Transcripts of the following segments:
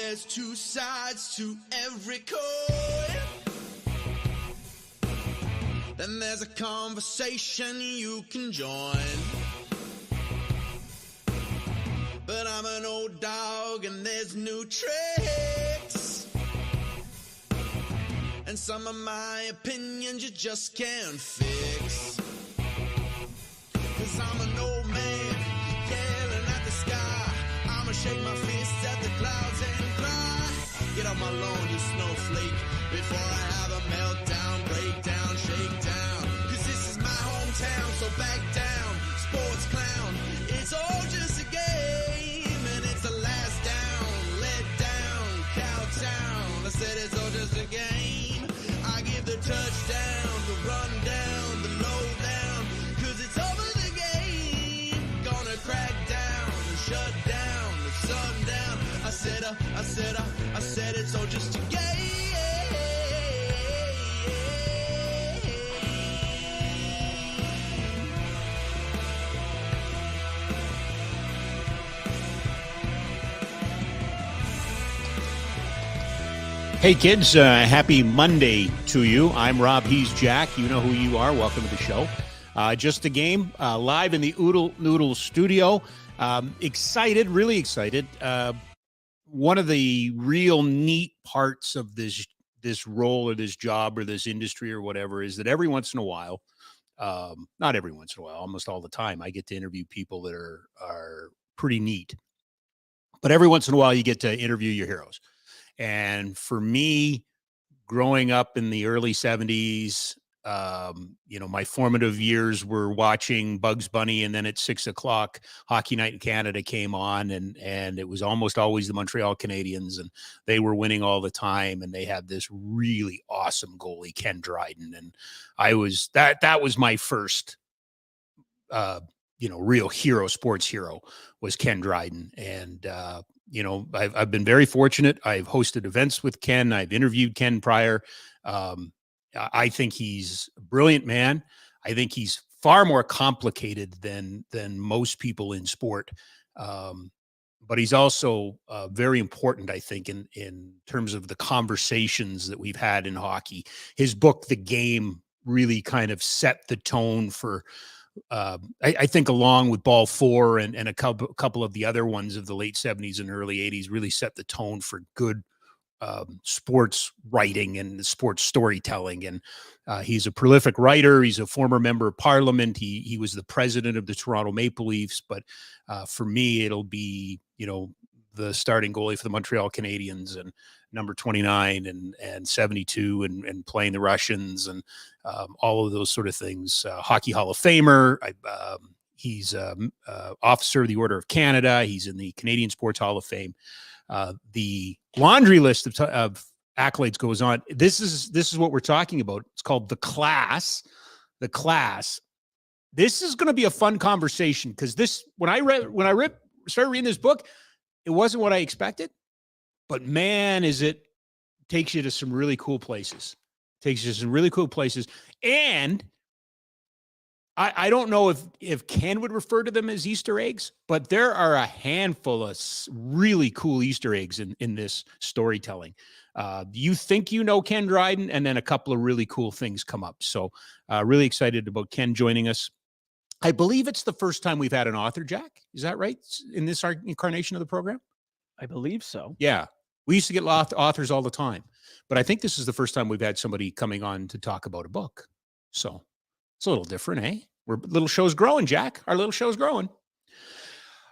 There's two sides to every coin. Then there's a conversation you can join. But I'm an old dog and there's new tricks. And some of my opinions you just can't fix. 'Cause I'm an old man yelling at the sky. I'ma shake my fists at the clouds and cry. Get off my lawn, you snowflake, before I have a meltdown, breakdown, shakedown. 'Cause this is my hometown, so back down, sports clown. It's all just a game, and it's the last down, let down, cowtown. I said it's all just a game. I give the touchdown, the rundown, the lowdown. 'Cause it's over the game, gonna crack down, shut down, the sundown. I said it's all just a game. Hey kids, happy Monday to you. I'm Rob, he's Jack. You know who you are. Welcome to the show. Just a game, live in the Oodle Noodle studio. Excited, really excited. One of the real neat parts of this role or this job or this industry or whatever is that every once in a while, not every once in a while, almost all the time, I get to interview people that are pretty neat. But every once in a while, you get to interview your heroes. And for me, growing up in the early 70s, my formative years were watching Bugs Bunny, and then at 6:00, Hockey Night in Canada came on, and it was almost always the Montreal Canadiens, and they were winning all the time, and they had this really awesome goalie, Ken Dryden, and that was my first, real hero, sports hero, was Ken Dryden, and I've been very fortunate. I've hosted events with Ken. I've interviewed Ken prior. I think he's a brilliant man. I think he's far more complicated than most people in sport. But he's also very important, I think, in terms of the conversations that we've had in hockey. His book, The Game, really kind of set the tone for, I think, along with Ball 4 and a couple of the other ones of the late 70s and early 80s, really set the tone for good sports writing and sports storytelling. And he's a prolific writer. He's a former member of Parliament. He was the president of the Toronto Maple Leafs. But for me, it'll be, the starting goalie for the Montreal Canadiens and number 29 and 72 and playing the Russians and all of those sort of things. Hockey Hall of Famer. He's officer of the Order of Canada. He's in the Canadian Sports Hall of Fame. The laundry list of accolades goes on. This is what we're talking about. It's called The Class. The Class. This is going to be a fun conversation because when I started reading this book, it wasn't what I expected, but man, takes you to some really cool places. And I don't know if Ken would refer to them as Easter eggs, but there are a handful of really cool Easter eggs in this storytelling. You think you know Ken Dryden, and then a couple of really cool things come up. So really excited about Ken joining us. I believe it's the first time we've had an author, Jack. Is that right? In this incarnation of the program? I believe so. Yeah. We used to get authors all the time, but I think this is the first time we've had somebody coming on to talk about a book. So it's a little different, eh? Little show's growing, Jack. Our little show's growing.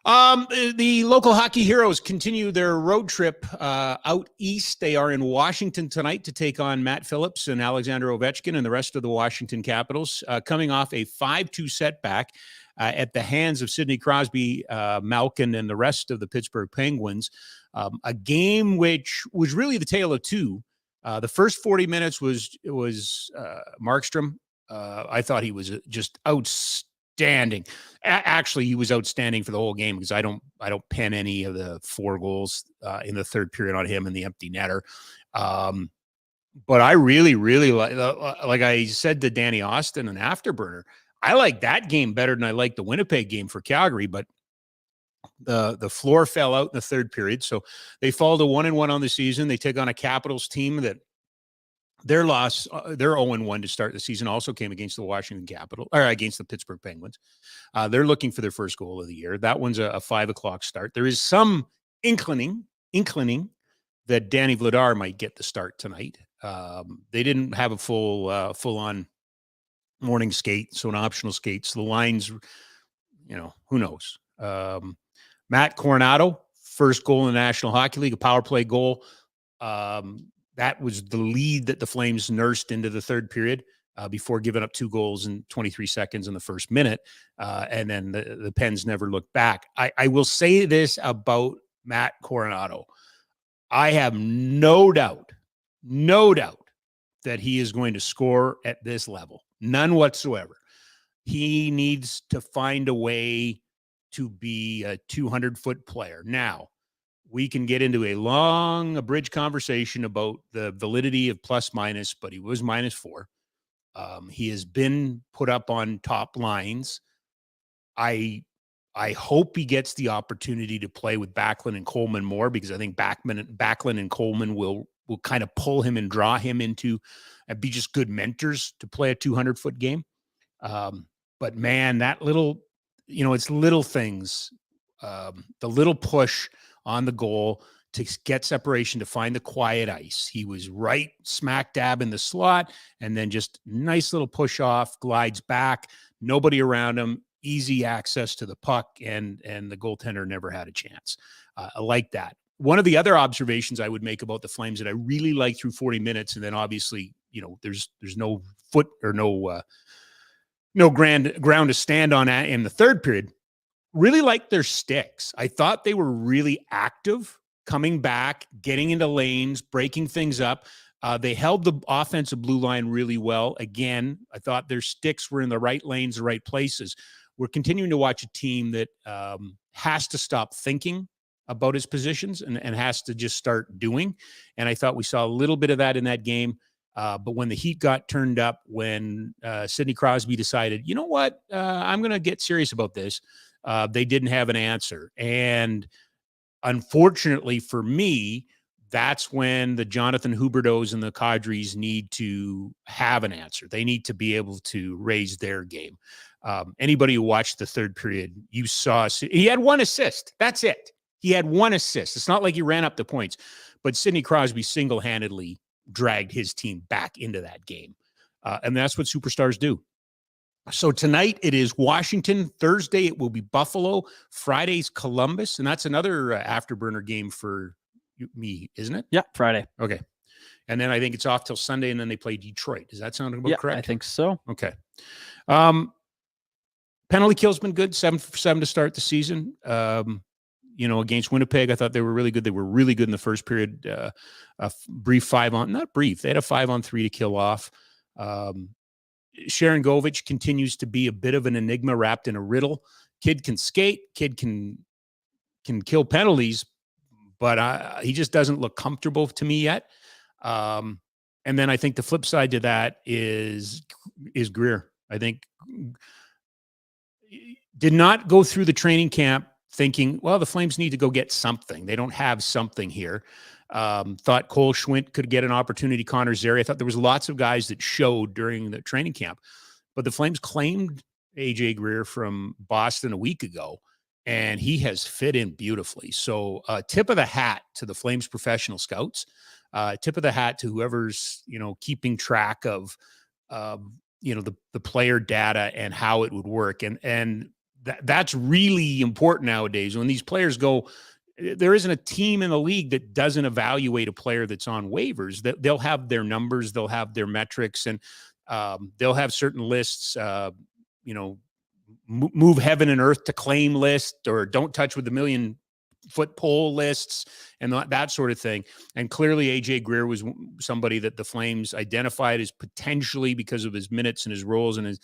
The local hockey heroes continue their road trip out east. They are in Washington tonight to take on Matt Phillips and Alexander Ovechkin and the rest of the Washington Capitals, coming off a 5-2 setback at the hands of Sidney Crosby, Malkin, and the rest of the Pittsburgh Penguins. A game which was really the tale of two. The first 40 minutes was Markstrom. I thought he was just outstanding. Actually, he was outstanding for the whole game because I don't pen any of the 4 goals in the third period on him and the empty netter. But I really, really like I said to Danny Austin and Afterburner, I like that game better than I like the Winnipeg game for Calgary. But The floor fell out in the third period, so they fall to 1-1 on the season. They take on a Capitals team that their loss, their 0-1 to start the season, also came against the Washington Capitals, or against the Pittsburgh Penguins. They're looking for their first goal of the year. That one's a 5:00 start. There is some inkling that Danny Vladar might get the start tonight. They didn't have a full-on morning skate, so an optional skate. So the lines, who knows? Matt Coronado, first goal in the National Hockey League, a power play goal. That was the lead that the Flames nursed into the third period before giving up 2 goals in 23 seconds in the first minute. And then the Pens never looked back. I will say this about Matt Coronado. I have no doubt that he is going to score at this level. None whatsoever. He needs to find a way to be a 200-foot player. Now, we can get into a bridge conversation about the validity of plus minus, but he was -4. He has been put up on top lines. I hope he gets the opportunity to play with Backlund and Coleman more, because I think Backlund and Coleman will kind of pull him and draw him into and be just good mentors to play a 200-foot game. But man, that little, it's little things, the little push on the goal to get separation, to find the quiet ice. He was right smack dab in the slot, and then just nice little push off, glides back, nobody around him, easy access to the puck, and the goaltender never had a chance. I like that. One of the other observations I would make about the Flames that I really like through 40 minutes, and then obviously, there's no foot or no ground to stand on in the third period. Really like their sticks. I thought they were really active, coming back, getting into lanes, breaking things up. They held the offensive blue line really well. Again, I thought their sticks were in the right lanes, the right places. We're continuing to watch a team that has to stop thinking about its positions and has to just start doing. And I thought we saw a little bit of that in that game. But when the heat got turned up, when Sidney Crosby decided, you know what, I'm going to get serious about this, they didn't have an answer. And unfortunately for me, that's when the Jonathan Huberdeaus and the Kadris need to have an answer. They need to be able to raise their game. Anybody who watched the third period, you saw he had 1 assist. That's it. He had 1 assist. It's not like he ran up the points, but Sidney Crosby single-handedly dragged his team back into that game. And that's what superstars do. So tonight it is Washington. Thursday it will be Buffalo. Friday's Columbus. And that's another afterburner game for me, isn't it? Yeah, Friday. Okay. And then I think it's off till Sunday, and then they play Detroit. Does that sound about correct? I think so. Okay. Penalty kill's been good, 7 for 7 to start the season. Against Winnipeg, I thought they were really good. They were really good in the first period. A brief not brief. They had a 5-on-3 to kill off. Sharon Govich continues to be a bit of an enigma wrapped in a riddle. Kid can skate. Kid can kill penalties, but he just doesn't look comfortable to me yet. And then I think the flip side to that is Greer. I think did not go through the training camp thinking, well, the Flames need to go get something. They don't have something here. Thought Cole Schwint could get an opportunity. Connor Zary. I thought there was lots of guys that showed during the training camp, but the Flames claimed AJ Greer from Boston a week ago, and he has fit in beautifully. So tip of the hat to the Flames professional scouts, tip of the hat to whoever's, keeping track of, the player data and how it would work. And that's really important nowadays. When these players go, there isn't a team in the league that doesn't evaluate a player that's on waivers. That they'll have their numbers, they'll have their metrics, and they'll have certain lists, move heaven and earth to claim list, or don't touch with the 1,000,000-foot pole lists, and that sort of thing. And clearly AJ Greer was somebody that the Flames identified as potentially, because of his minutes and his roles and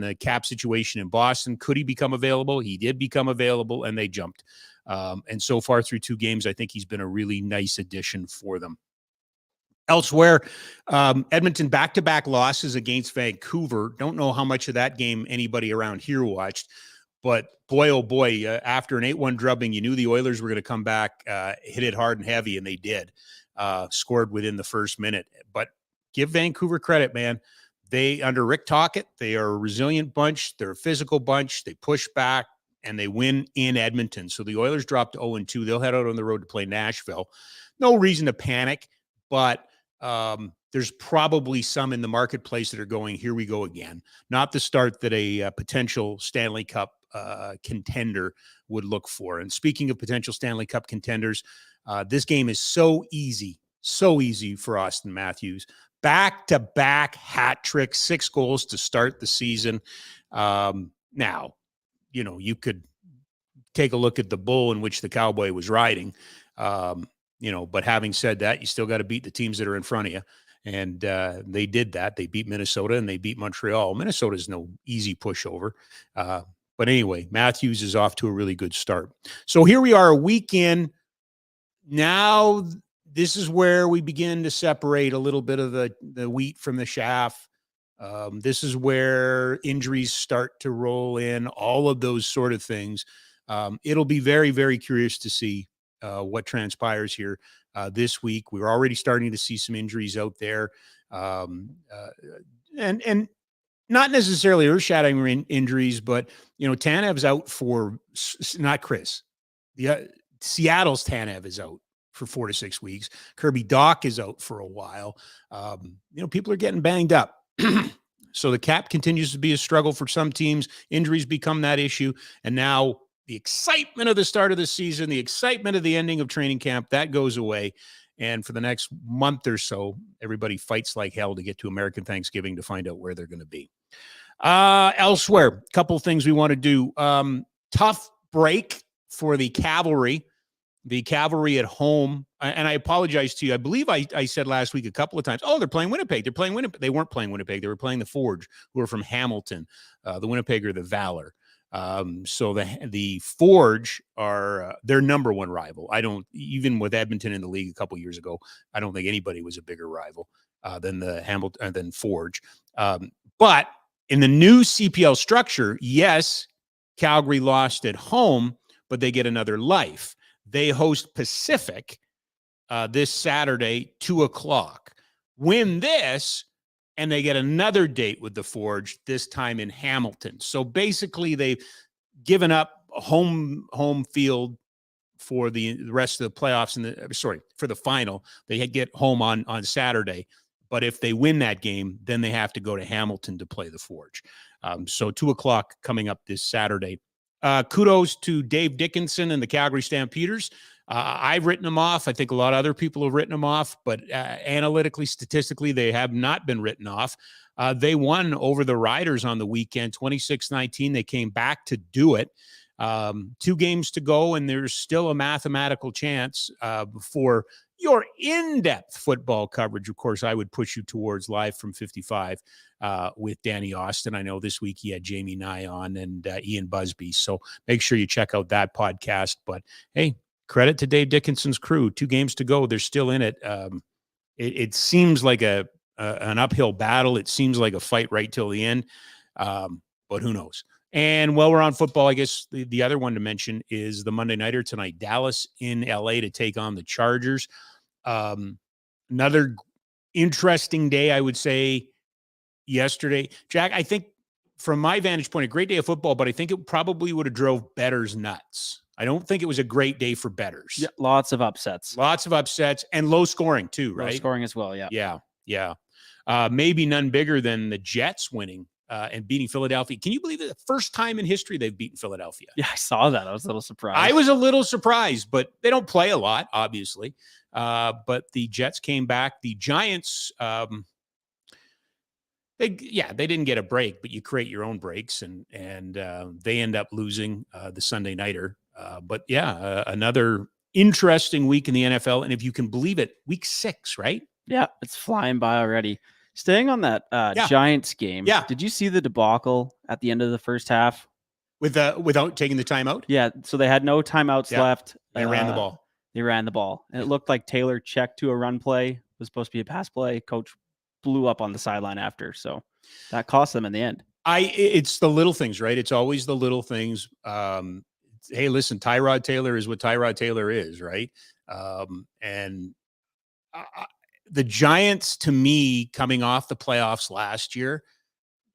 the cap situation in Boston. Could he become available? He did become available, and they jumped. And so far through 2 games, I think he's been a really nice addition for them. Elsewhere, Edmonton back-to-back losses against Vancouver. Don't know how much of that game anybody around here watched, But boy, oh boy, after an 8-1 drubbing, you knew the Oilers were going to come back, hit it hard and heavy, and they did. Scored within the first minute. But give Vancouver credit, man. They, under Rick Tocchet, they are a resilient bunch. They're a physical bunch. They push back, and they win in Edmonton. So the Oilers dropped to 0-2. They'll head out on the road to play Nashville. No reason to panic, but there's probably some in the marketplace that are going, here we go again. Not the start that a potential Stanley Cup contender would look for. And speaking of potential Stanley Cup contenders, this game is so easy for Austin Matthews. Back-to-back hat tricks, 6 goals to start the season. Now, you could take a look at the bull in which the Cowboy was riding. But having said that, you still got to beat the teams that are in front of you. And they did that. They beat Minnesota and they beat Montreal. Minnesota is no easy pushover. But anyway, Matthews is off to a really good start. So here we are, a week in. Now, this is where we begin to separate a little bit of the wheat from the chaff. This is where injuries start to roll in, all of those sort of things. It'll be very, very curious to see what transpires here this week. We're already starting to see some injuries out there. And not necessarily earth-shattering injuries, but, Tanev's out for, not Chris. Seattle's Tanev is out for 4 to 6 weeks. Kirby Dach is out for a while. People are getting banged up. So the cap continues to be a struggle for some teams. Injuries become that issue. And now the excitement of the start of the season, the excitement of the ending of training camp, that goes away. And for the next month or so, everybody fights like hell to get to American Thanksgiving to find out where they're going to be. Elsewhere, a couple of things we want to do. Tough break for the Cavalry. The Cavalry at home. And I apologize to you. I believe I said last week a couple of times, they're playing Winnipeg. They're playing Winnipeg. They weren't playing Winnipeg. They were playing the Forge, who are from Hamilton. The Winnipeg are the Valor. So the Forge are their number one rival. Even with Edmonton in the league a couple years ago, I don't think anybody was a bigger rival than the Hamilton than Forge. But in the new CPL structure, yes, Calgary lost at home, but they get another life. They host Pacific this Saturday, 2:00. Win this, and they get another date with the Forge, this time in Hamilton. So basically, they've given up home field for the rest of the playoffs for the final. They get home on Saturday. But if they win that game, then they have to go to Hamilton to play the Forge. So 2:00 coming up this Saturday. Kudos to Dave Dickinson and the Calgary Stampeders. I've written them off. I think a lot of other people have written them off, but analytically, statistically, they have not been written off. They won over the Riders on the weekend, 26-19. They came back to do it. 2 games to go, and there's still a mathematical chance for your in-depth football coverage. Of course, I would push you towards Live from 55 with Danny Austin. I know this week he had Jamie Nye on and Ian Busby. So make sure you check out that podcast. But hey, credit to Dave Dickinson's crew. 2 games to go. They're still in it. It seems like an uphill battle. It seems like a fight right till the end. But who knows? And while we're on football, I guess the other one to mention is the Monday Nighter tonight. Dallas in LA to take on the Chargers. Another interesting day, I would say, yesterday. Jack, I think from my vantage point, a great day of football, but I think it probably would have drove bettors nuts. I don't think it was a great day for bettors. Yeah, lots of upsets. Lots of upsets and low scoring too, right? Low scoring as well, yeah. Yeah. Maybe none bigger than the Jets winning and beating Philadelphia. Can you believe it? The first time in history they've beaten Philadelphia. Yeah, I saw that. I was a little surprised. I was a little surprised, but they don't play a lot, obviously. But the Jets came back. The Giants, they didn't get a break, but you create your own breaks, and they end up losing the Sunday Nighter. But another interesting week in the NFL. And if you can believe it, week 6, right? Yeah, it's flying by already. Staying on that Giants game. Yeah. Did you see the debacle at the end of the first half? Without taking the timeout? Yeah. So they had no timeouts left. They ran the ball. And it looked like Taylor checked to a run play. It was supposed to be a pass play. Coach blew up on the sideline after. So that cost them in the end. It's the little things, right? It's always the little things. Hey, listen, Tyrod Taylor is what Tyrod Taylor is, right? And the Giants, to me, coming off the playoffs last year,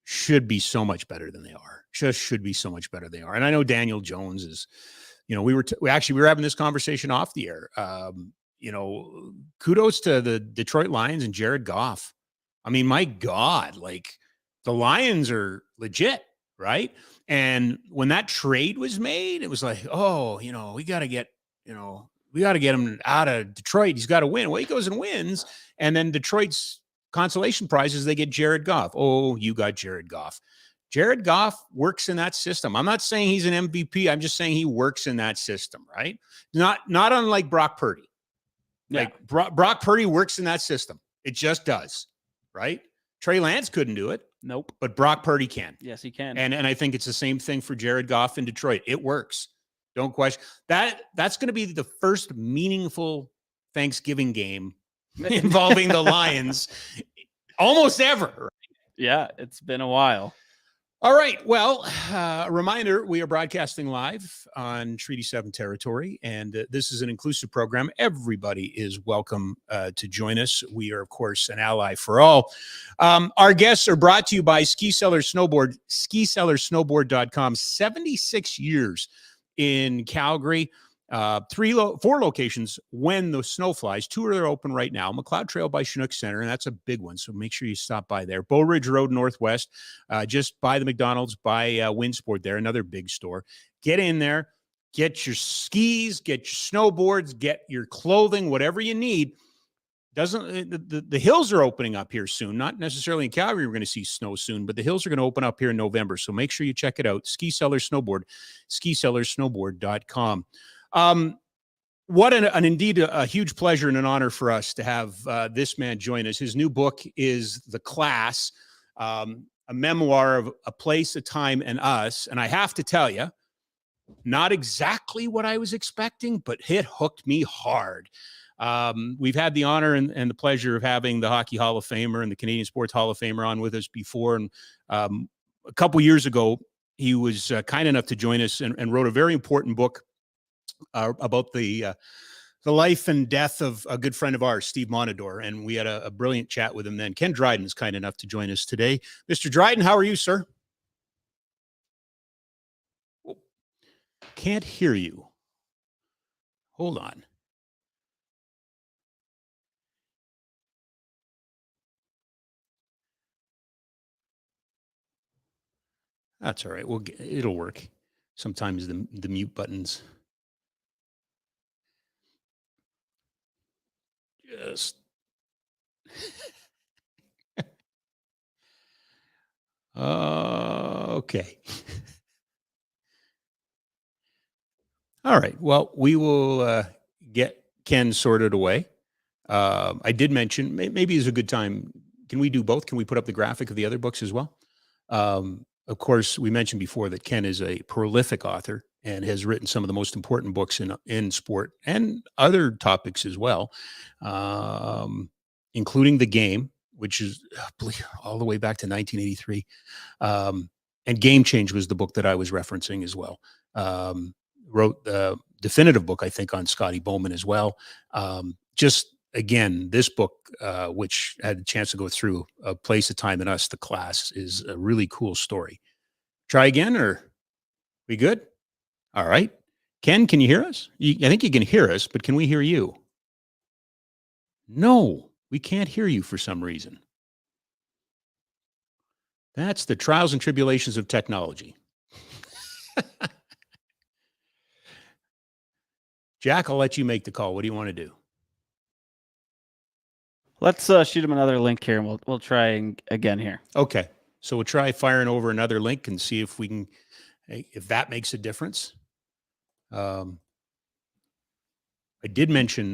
should be so much better than they are. Just should be so much better than they are. And I know Daniel Jones is, we were having this conversation off the air. Kudos to the Detroit Lions and Jared Goff. I mean, my God, like the Lions are legit, right? And when that trade was made, it was like, oh, we got to get him out of Detroit. He's got to win. Well, he goes and wins. And then Detroit's consolation prize is they get Jared Goff. Oh, you got Jared Goff. Jared Goff works in that system. I'm not saying he's an MVP. I'm just saying he works in that system, right? Not unlike Brock Purdy. Yeah. Like Brock Purdy works in that system. It just does, right? Trey Lance couldn't do it. Nope. But Brock Purdy can. Yes, he can. And I think it's the same thing for Jared Goff in Detroit. It works. Don't question that. That's going to be the first meaningful Thanksgiving game involving the Lions almost ever. Yeah, it's been a while. All right. Well, a reminder, we are broadcasting live on Treaty 7 territory, and this is an inclusive program. Everybody is welcome to join us. We are, of course, an ally for all. Our guests are brought to you by Ski Cellar Snowboard, skicellarsnowboard.com. 76 years in Calgary. 4 locations when the snow flies. 2 are open right now. McLeod Trail by Chinook Center, and that's a big one, so make sure you stop by there. Bow Ridge Road Northwest, just by the McDonald's, by Windsport there, another big store. Get in there, get your skis, get your snowboards, get your clothing, whatever you need. The hills are opening up here soon. Not necessarily in Calgary, we're going to see snow soon, but the hills are going to open up here in November, so make sure you check it out. Ski Cellar Snowboard, skicellarsnowboard.com. What indeed a huge pleasure and an honor for us to have this man join us. His new book is The Class, a memoir of a place, a time, and us. And I have to tell you, not exactly what I was expecting, but it hooked me hard. We've had the honor and the pleasure of having the Hockey Hall of Famer and the Canadian Sports Hall of Famer on with us before. And a couple years ago, he was kind enough to join us and wrote a very important book about the life and death of a good friend of ours, Steve Montador. And we had a brilliant chat with him then. Ken Dryden is kind enough to join us today. Mr. Dryden, how are you, sir? Can't hear you. Hold on. That's all right. It'll work. Sometimes the mute buttons just okay. All right. Well, we will get Ken sorted away. I did mention maybe it's a good time. Can we do both? Can we put up the graphic of the other books as well? Of course, we mentioned before that Ken is a prolific author and has written some of the most important books in sport and other topics as well, including The Game, which is all the way back to 1983. And Game Change was the book that I was referencing as well. Wrote the definitive book, I think, on Scotty Bowman as well. Just again, this book, which I had a chance to go through, A Place, a Time, and Us, The Class, is a really cool story. Try again, or we good? All right. Ken, can you hear us? I think you can hear us, but can we hear you? No, we can't hear you for some reason. That's the trials and tribulations of technology. Jack, I'll let you make the call. What do you want to do? Let's shoot him another link here, and we'll try again here. Okay, so we'll try firing over another link and see if we can, if that makes a difference. I did mention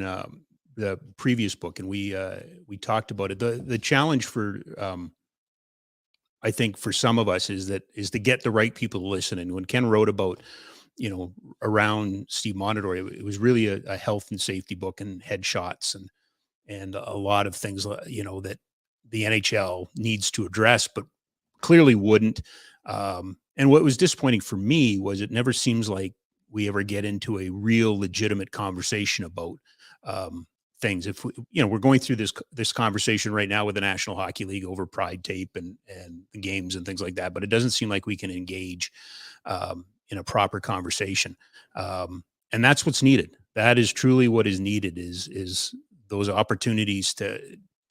the previous book, and we talked about it. The challenge for I think for some of us is to get the right people to listen. And when Ken wrote about, around Steve Montador, it was really a health and safety book and headshots and a lot of things, that the NHL needs to address, but clearly wouldn't. And what was disappointing for me was it never seems like we ever get into a real legitimate conversation about things. If we, we're going through this conversation right now with the National Hockey League over Pride tape and the games and things like that, but it doesn't seem like we can engage in a proper conversation. And that's what's needed. That is truly what is needed is those opportunities to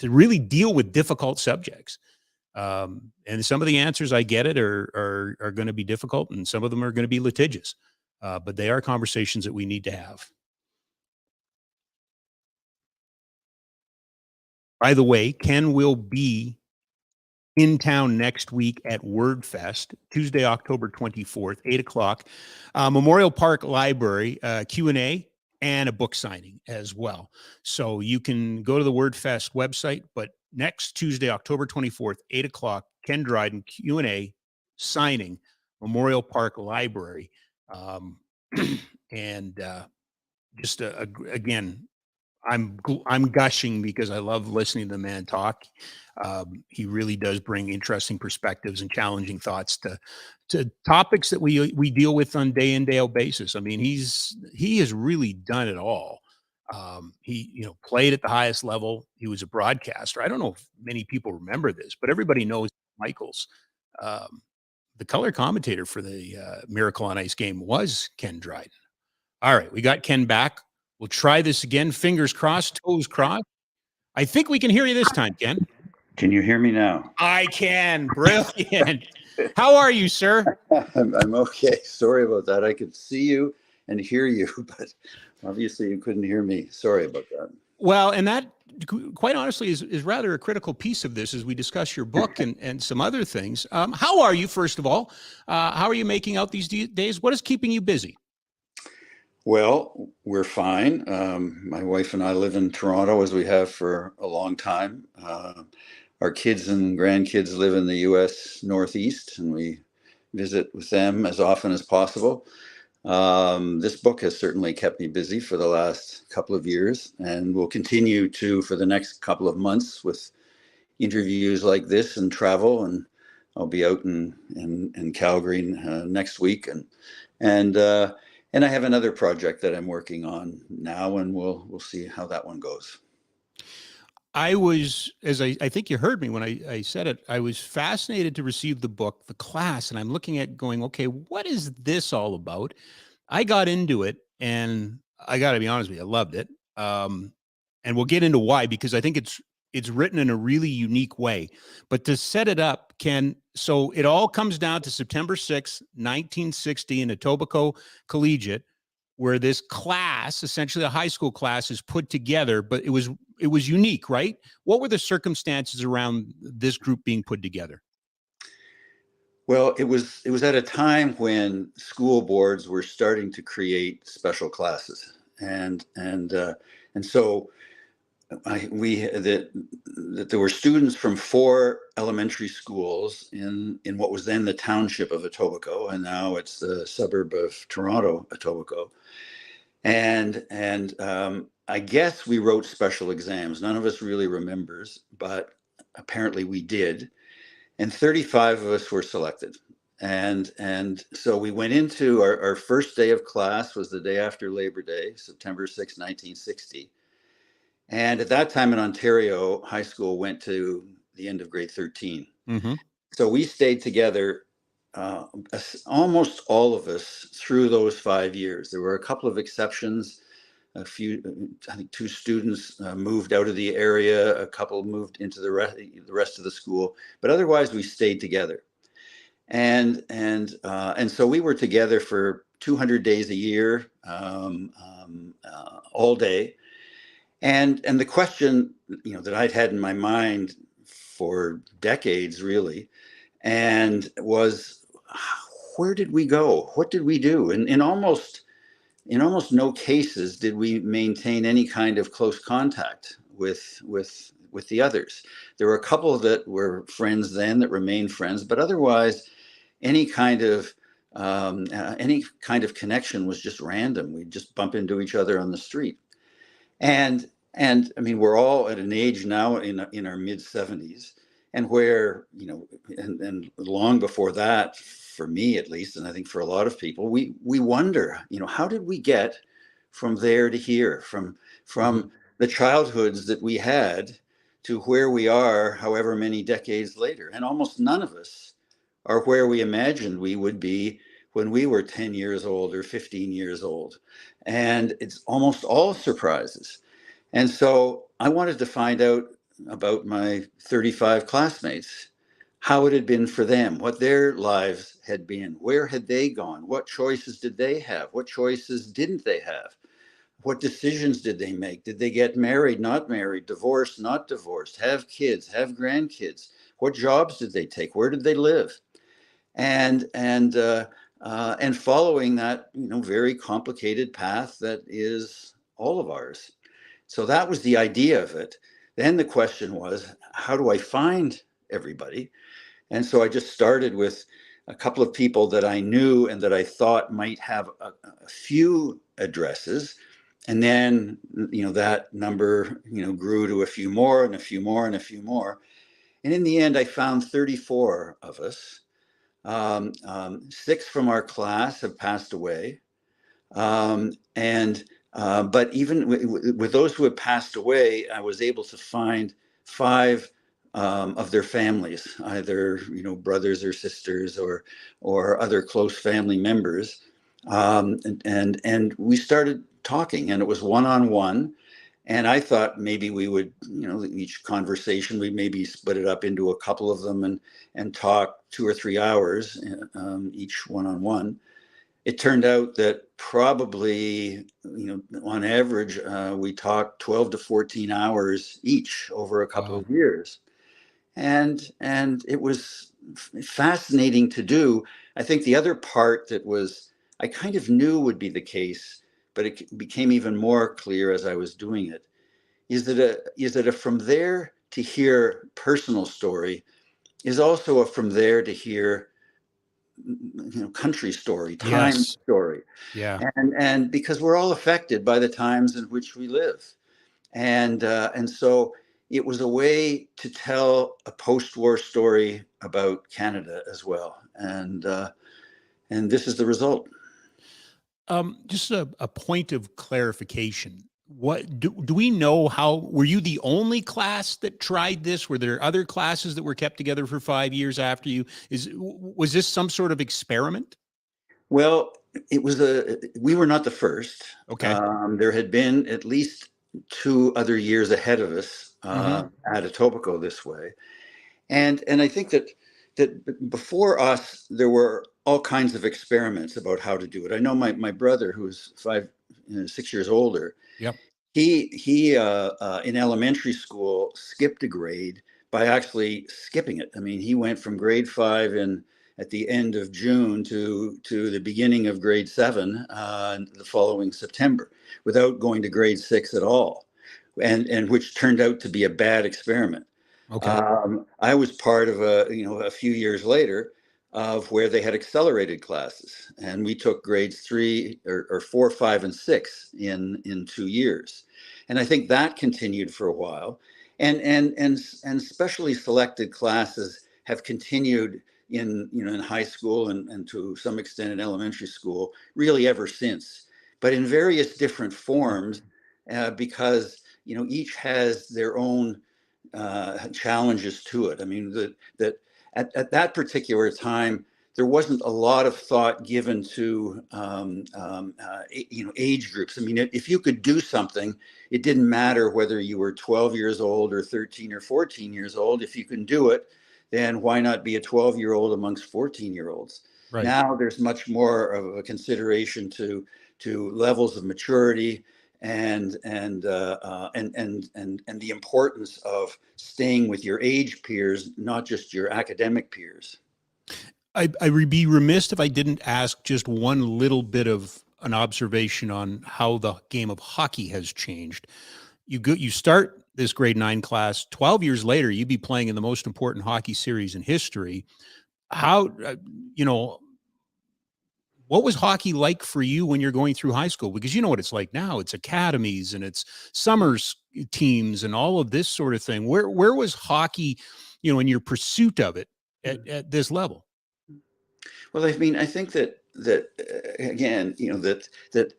really deal with difficult subjects. And some of the answers, I get it, are going to be difficult, and some of them are going to be litigious. But they are conversations that we need to have. By the way, Ken will be in town next week at WordFest, Tuesday, October 24th, 8 o'clock, Memorial Park Library, Q&A, and a book signing as well. So you can go to the WordFest website, but next Tuesday, October 24th, 8 o'clock, Ken Dryden, Q&A, signing, Memorial Park Library. And just, again, I'm gushing because I love listening to the man talk. He really does bring interesting perspectives and challenging thoughts to topics that we deal with on day in, day out basis. I mean, he has really done it all. He played at the highest level. He was a broadcaster. I don't know if many people remember this, but everybody knows Michaels. The color commentator for the Miracle on Ice game was Ken Dryden. All right, we got Ken back. We'll try this again. Fingers crossed, toes crossed. I think we can hear you this time, Ken. Can you hear me now? I can. Brilliant. How are you, sir? I'm okay. Sorry about that. I could see you and hear you, but obviously you couldn't hear me. Sorry about that. Well, and that, quite honestly, is rather a critical piece of this as we discuss your book and some other things. How are you, first of all? How are you making out these days? What is keeping you busy? Well, we're fine. My wife and I live in Toronto, as we have for a long time. Our kids and grandkids live in the U.S. Northeast, and we visit with them as often as possible. This book has certainly kept me busy for the last couple of years, and will continue to for the next couple of months with interviews like this and travel. And I'll be out in Calgary next week, and I have another project that I'm working on now, and we'll see how that one goes. I was, as I think you heard me when I said it, I was fascinated to receive the book, the class, and I'm looking at going, okay, what is this all about? I got into it, and I got to be honest with you, I loved it. And we'll get into why, because I think it's written in a really unique way. But to set it up, Ken, so it all comes down to September 6th, 1960 in Etobicoke Collegiate, where this class, essentially a high school class, is put together, but it was unique, right? What were the circumstances around this group being put together? Well, it was at a time when school boards were starting to create special classes, and so there were students from 4 elementary schools in what was then the township of Etobicoke, and now it's the suburb of Toronto, Etobicoke. And I guess we wrote special exams. None of us really remembers, but apparently we did. And 35 of us were selected. And so we went into our first day of class was the day after Labor Day, September 6, 1960. And at that time in Ontario, high school went to the end of grade 13. Mm-hmm. So we stayed together, almost all of us, through those 5 years. There were a couple of exceptions. A few, I think 2 students moved out of the area. A couple moved into the rest of the school. But otherwise, we stayed together. And so we were together for 200 days a year, all day. And the question, that I'd had in my mind for decades, really, and was, where did we go? What did we do? And in almost no cases did we maintain any kind of close contact with the others. There were a couple that were friends then that remained friends, but otherwise, any kind of connection was just random. We'd just bump into each other on the street. And I mean, we're all at an age now in our mid 70s, and where, you know, and long before that, for me at least, and I think for a lot of people, we wonder, you know, how did we get from there to here, from the childhoods that we had to where we are, however many decades later? And almost none of us are where we imagined we would be when we were 10 years old or 15 years old. And it's almost all surprises. And so I wanted to find out about my 35 classmates, how it had been for them, what their lives had been, where had they gone, what choices did they have, what choices didn't they have, what decisions did they make, did they get married, not married, divorced, not divorced, have kids, have grandkids, what jobs did they take, where did they live, and following that, you know, very complicated path that is all of ours. So that was the idea of it. Then the question was, how do I find everybody? And so I just started with a couple of people that I knew and that I thought might have a few addresses. And then, you know, that number, you know, grew to a few more and a few more and a few more. And in the end, I found 34 of us. 6 from our class have passed away. But even with those who have passed away, I was able to find 5 of their families, either, you know, brothers or sisters or other close family members. And we started talking, and it was one-on-one. And I thought maybe we would, you know, each conversation, we maybe split it up into a couple of them and talk 2 or 3 hours, each one-on-one. It turned out that probably, you know, on average, we talked 12 to 14 hours each over a couple of years. And it was fascinating to do. I think the other part that was, I kind of knew would be the case, but it became even more clear as I was doing it, is that a from there to here personal story is also a from there to here, you know, country story, time story. Yeah. And because we're all affected by the times in which we live. And so it was a way to tell a post-war story about Canada as well. And this is the result. Just a point of clarification. What do we know? How were you the only class that tried this? Were there other classes that were kept together for 5 years after you? Was this some sort of experiment? Well, we were not the first. Okay. There had been at least 2 other years ahead of us at Etobicoke this way. And I think that before us, there were all kinds of experiments about how to do it. I know my brother, who's 6 years older, yep, he in elementary school skipped a grade by actually skipping it. I mean, he went from grade 5 at the end of June to the beginning of grade 7 the following September without going to grade 6 at all, and which turned out to be a bad experiment. Okay. I was part of a few years later of where they had accelerated classes, and we took grades 3 or 4, 5, and 6 in 2 years, and I think that continued for a while, and specially selected classes have continued in high school and to some extent in elementary school really ever since, but in various different forms, because each has their own challenges to it. I mean, that at that particular time, there wasn't a lot of thought given to age groups. I mean, if you could do something, it didn't matter whether you were 12 years old or 13 or 14 years old. If you can do it, then why not be a 12-year-old amongst 14-year-olds? Right. Now there's much more of a consideration to levels of maturity and the importance of staying with your age peers, not just your academic peers. I would be remiss if I didn't ask just one little bit of an observation on how the game of hockey has changed. You start this grade 9 class, 12 years later, you'd be playing in the most important hockey series in history. How, what was hockey like for you when you're going through high school? Because you know what it's like now. It's academies and it's summers teams and all of this sort of thing. Where was hockey in your pursuit of it at this level? Well, I mean, I think that again, that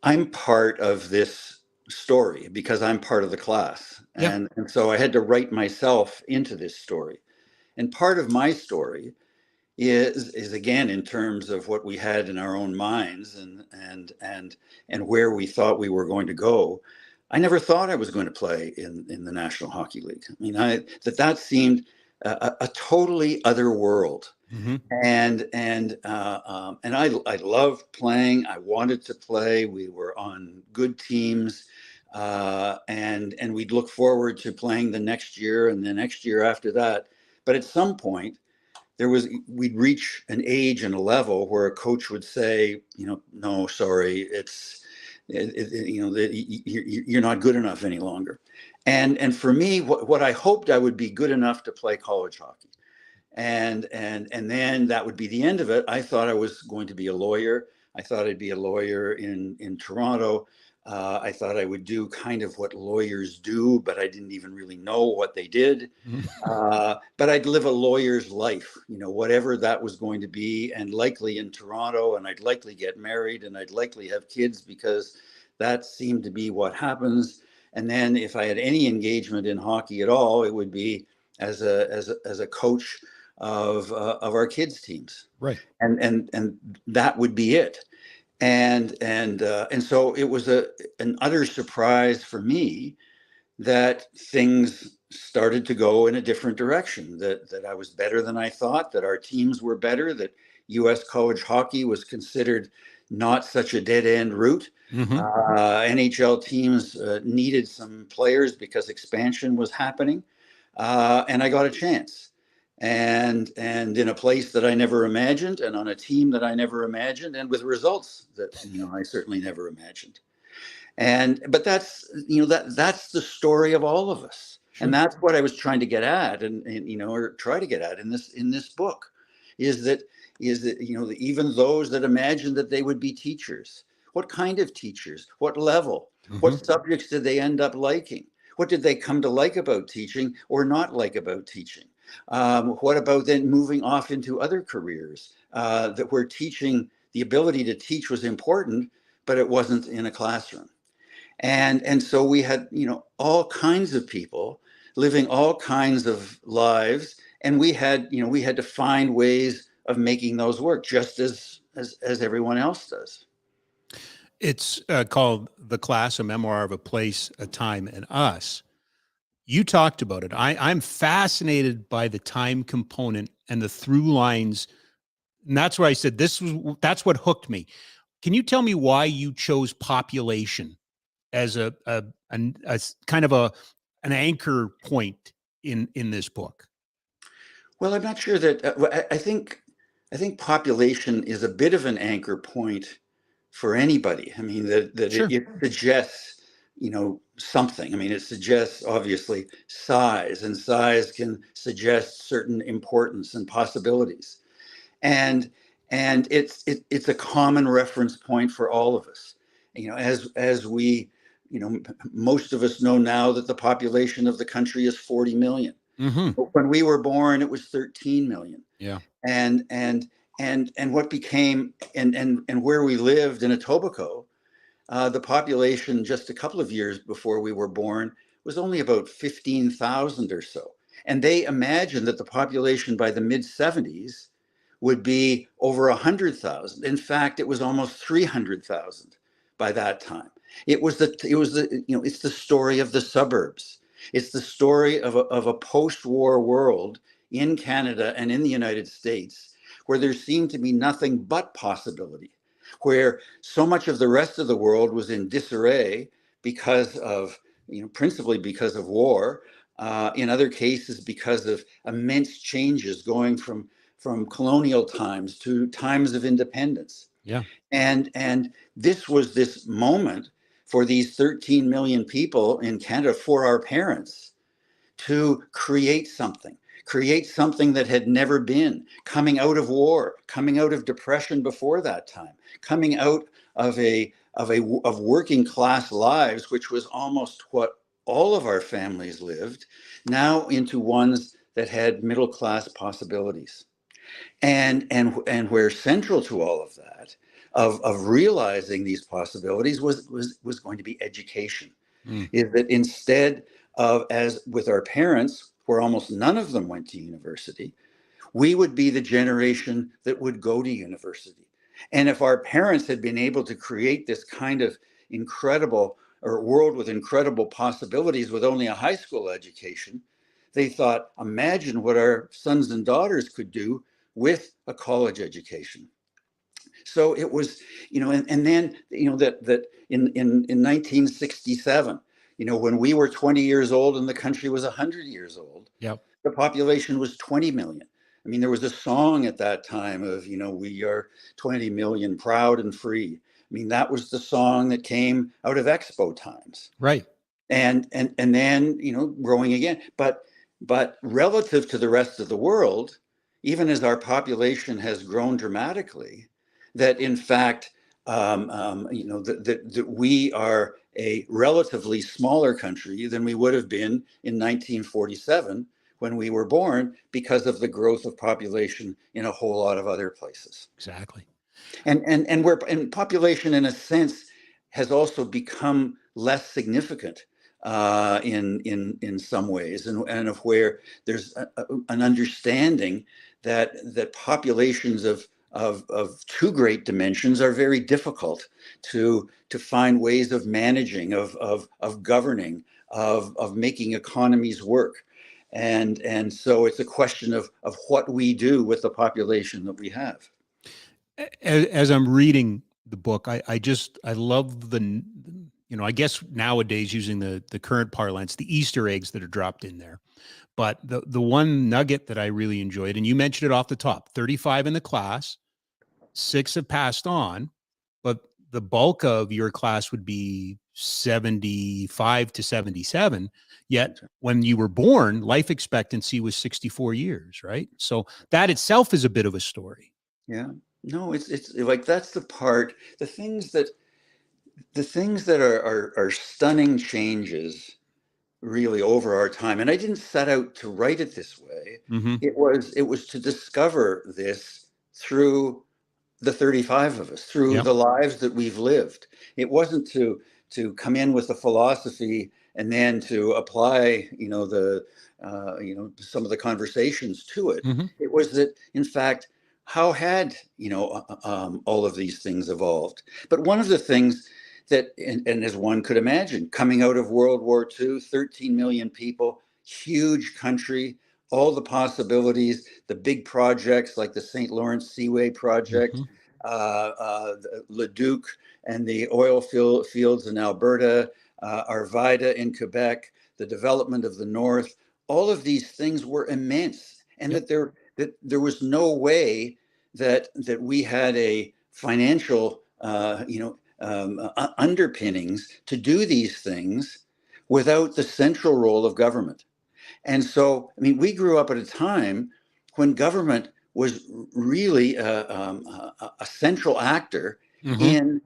I'm part of this story because I'm part of the class. Yeah. And so I had to write myself into this story. And part of my story is again in terms of what we had in our own minds and where we thought we were going to go. I never thought I was going to play in the National Hockey League. I mean, that seemed a totally other world. Mm-hmm. And I loved playing. I wanted to play. We were on good teams, and we'd look forward to playing the next year and the next year after that. But at some point, we'd reach an age and a level where a coach would say, no, sorry, you're not good enough any longer. And for me, what I hoped I would be good enough to play college hockey. And then that would be the end of it. I thought I was going to be a lawyer. I thought I'd be a lawyer in Toronto. I thought I would do kind of what lawyers do, but I didn't even really know what they did. But I'd live a lawyer's life, whatever that was going to be, and likely in Toronto, and I'd likely get married, and I'd likely have kids because that seemed to be what happens. And then if I had any engagement in hockey at all, it would be as a coach of our kids' teams, right? And that would be it. And so it was an utter surprise for me that things started to go in a different direction. That I was better than I thought. That our teams were better. That U.S. college hockey was considered not such a dead end route. Mm-hmm. NHL teams needed some players because expansion was happening, and I got a chance. And in a place that I never imagined, and on a team that I never imagined, and with results that I certainly never imagined. But that's that's the story of all of us, sure. And that's what I was trying to get at, or try to get at in this book, is that even those that imagined that they would be teachers, what kind of teachers, what level, mm-hmm. What subjects did they end up liking? What did they come to like about teaching or not like about teaching? What about then moving off into other careers that where teaching, the ability to teach was important, but it wasn't in a classroom. And so we had, all kinds of people living all kinds of lives, and we had to find ways of making those work just as everyone else does. It's called The Class, a Memoir of a Place, a Time, and Us. You talked about it. I'm fascinated by the time component and the through lines. And that's why I said that's what hooked me. Can you tell me why you chose population as a kind of an anchor point in this book? Well, I'm not sure that I think population is a bit of an anchor point for anybody. I mean, that sure. It suggests, something. I mean, it suggests obviously size, and size can suggest certain importance and possibilities. And it's a common reference point for all of us. As we, most of us know now that the population of the country is 40 million. Mm-hmm. But when we were born, it was 13 million. Yeah. And what became and where we lived in Etobicoke, the population just a couple of years before we were born was only about 15,000 or so. And they imagined that the population by the mid-70s would be over 100,000. In fact, it was almost 300,000 by that time. It's the story of the suburbs. It's the story of a post-war world in Canada and in the United States where there seemed to be nothing but possibility, where so much of the rest of the world was in disarray because of, principally because of war, in other cases because of immense changes going from colonial times to times of independence. Yeah. And this was this moment for these 13 million people in Canada, for our parents, to create something that had never been, coming out of war, coming out of depression before that time, coming out of working class lives, which was almost what all of our families lived, now into ones that had middle class possibilities. And where central to all of that, of realizing these possibilities was going to be education. Is that instead of, as with our parents, where almost none of them went to university, we would be the generation that would go to university. And if our parents had been able to create this kind of incredible, or world with incredible possibilities with only a high school education, they thought, imagine what our sons and daughters could do with a college education. So it was, and then, that in 1967, when we were 20 years old and the country was 100 years old, the population was 20 million. I mean, there was a song at that time of, we are 20 million, proud and free. I mean, that was the song that came out of Expo times. Right. And then, growing again. But relative to the rest of the world, even as our population has grown dramatically, that in fact, that we are a relatively smaller country than we would have been in 1947 when we were born, because of the growth of population in a whole lot of other places. Exactly. And population, in a sense, has also become less significant in some ways, and of where there's an understanding that populations of two great dimensions are very difficult to find ways of managing, of governing, of making economies work. And so it's a question of what we do with the population that we have. As I'm reading the book, I love I guess nowadays, using the current parlance, the Easter eggs that are dropped in there. But the one nugget that I really enjoyed, and you mentioned it off the top, 35 in the class, 6 have passed on, but the bulk of your class would be 75 to 77. Yet when you were born, life expectancy was 64 years, right? So that itself is a bit of a story. Yeah. No, it's like, that's the part, the things that are stunning changes really over our time. And I didn't set out to write it this way. Mm-hmm. It was to discover this through the 35 of us, through the lives that we've lived. It wasn't to come in with a philosophy and then to apply, some of the conversations to it. Mm-hmm. It was that, in fact, how had, all of these things evolved? But one of the things that, and as one could imagine, coming out of World War II, 13 million people, huge country, all the possibilities, the big projects like the St. Lawrence Seaway project, Leduc and the oil fields in Alberta, Arvida in Quebec, the development of the North, all of these things were immense. And that there was no way that we had a financial, underpinnings to do these things without the central role of government. And so, I mean, we grew up at a time when government was really a central actor in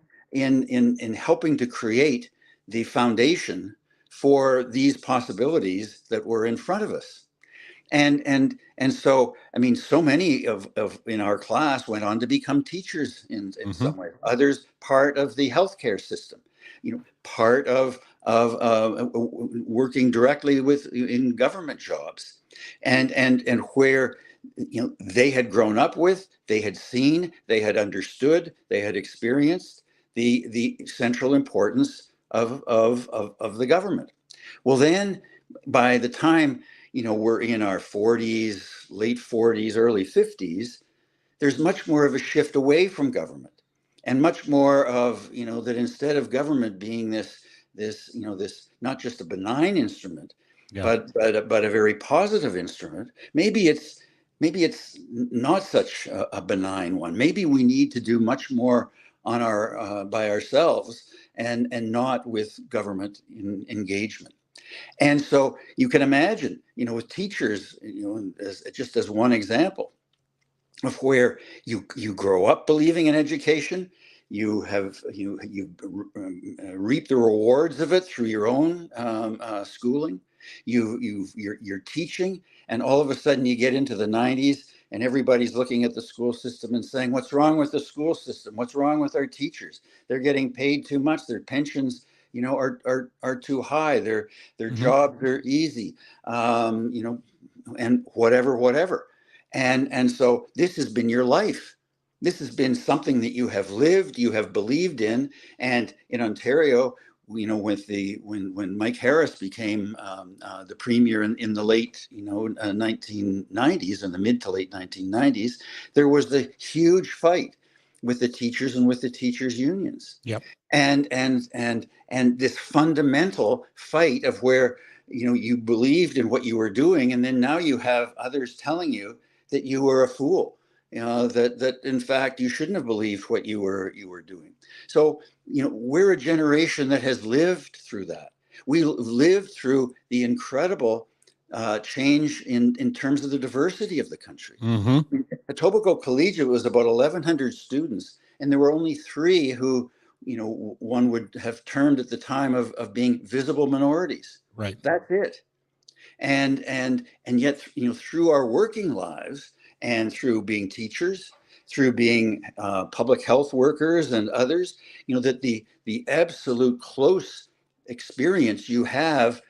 helping to create the foundation for these possibilities that were in front of us. And so, I mean, so many of in our class went on to become teachers in some way. Others part of the healthcare system, part of working directly in government jobs, and where they had grown up with, they had seen, they had understood, they had experienced the central importance of the government. Well, then by the time we're in our 40s, late 40s, early 50s, there's much more of a shift away from government, and much more of, that instead of government being this not just a benign instrument, but a very positive instrument, maybe it's not such a benign one. Maybe we need to do much more on by ourselves and not with government engagement. And so you can imagine, with teachers, as one example of where you grow up believing in education, you reap the rewards of it through your own schooling. You're teaching, And all of a sudden you get into the 90s and everybody's looking at the school system and saying, what's wrong with the school system? What's wrong with our teachers? They're getting paid too much. Their pensions, are too high. Their jobs are easy, and whatever. And so this has been your life. This has been something that you have lived, you have believed in. And in Ontario, when Mike Harris became the premier in the late 1990s, in the mid to late 1990s, there was the huge fight with the teachers and with the teachers unions. Yep. And this fundamental fight of where you believed in what you were doing, and then now you have others telling you that you were a fool. That in fact you shouldn't have believed what you were doing. So we're a generation that has lived through that. We lived through the incredible change in terms of the diversity of the country. Etobicoke Collegiate was about 1,100 students, and there were only 3 who one would have termed at the time of being visible minorities. Right. That's it. And yet through our working lives, and through being teachers, through being public health workers and others, that the absolute close experience you have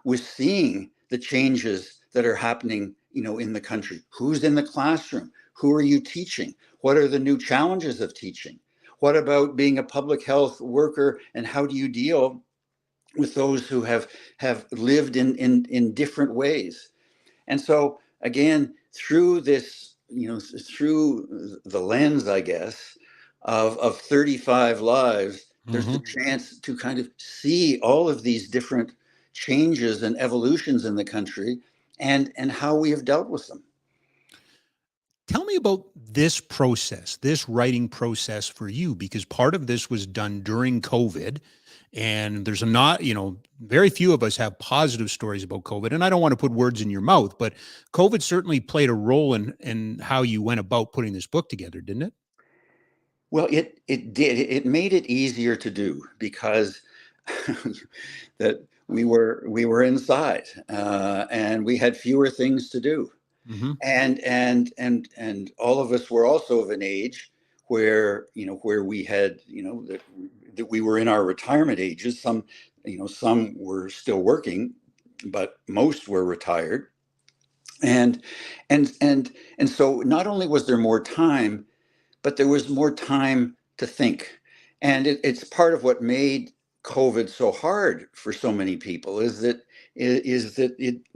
with seeing the changes that are happening, in the country. Who's in the classroom? Who are you teaching? What are the new challenges of teaching? What about being a public health worker, and how do you deal with those who have lived in different ways? And so again, through this, through the lens, I guess, of 35 lives, there's the chance to kind of see all of these different changes and evolutions in the country, and how we have dealt with them. Tell me about this process, this writing process for you, because part of this was done during COVID. And there's very few of us have positive stories about COVID. And I don't want to put words in your mouth, but COVID certainly played a role in how you went about putting this book together, didn't it? Well, it did. It made it easier to do because that we were inside and we had fewer things to do. And all of us were also of an age where we had that we were in our retirement ages. Some were still working, but most were retired. And so not only was there more time, but there was more time to think. And it's part of what made COVID so hard for so many people is that it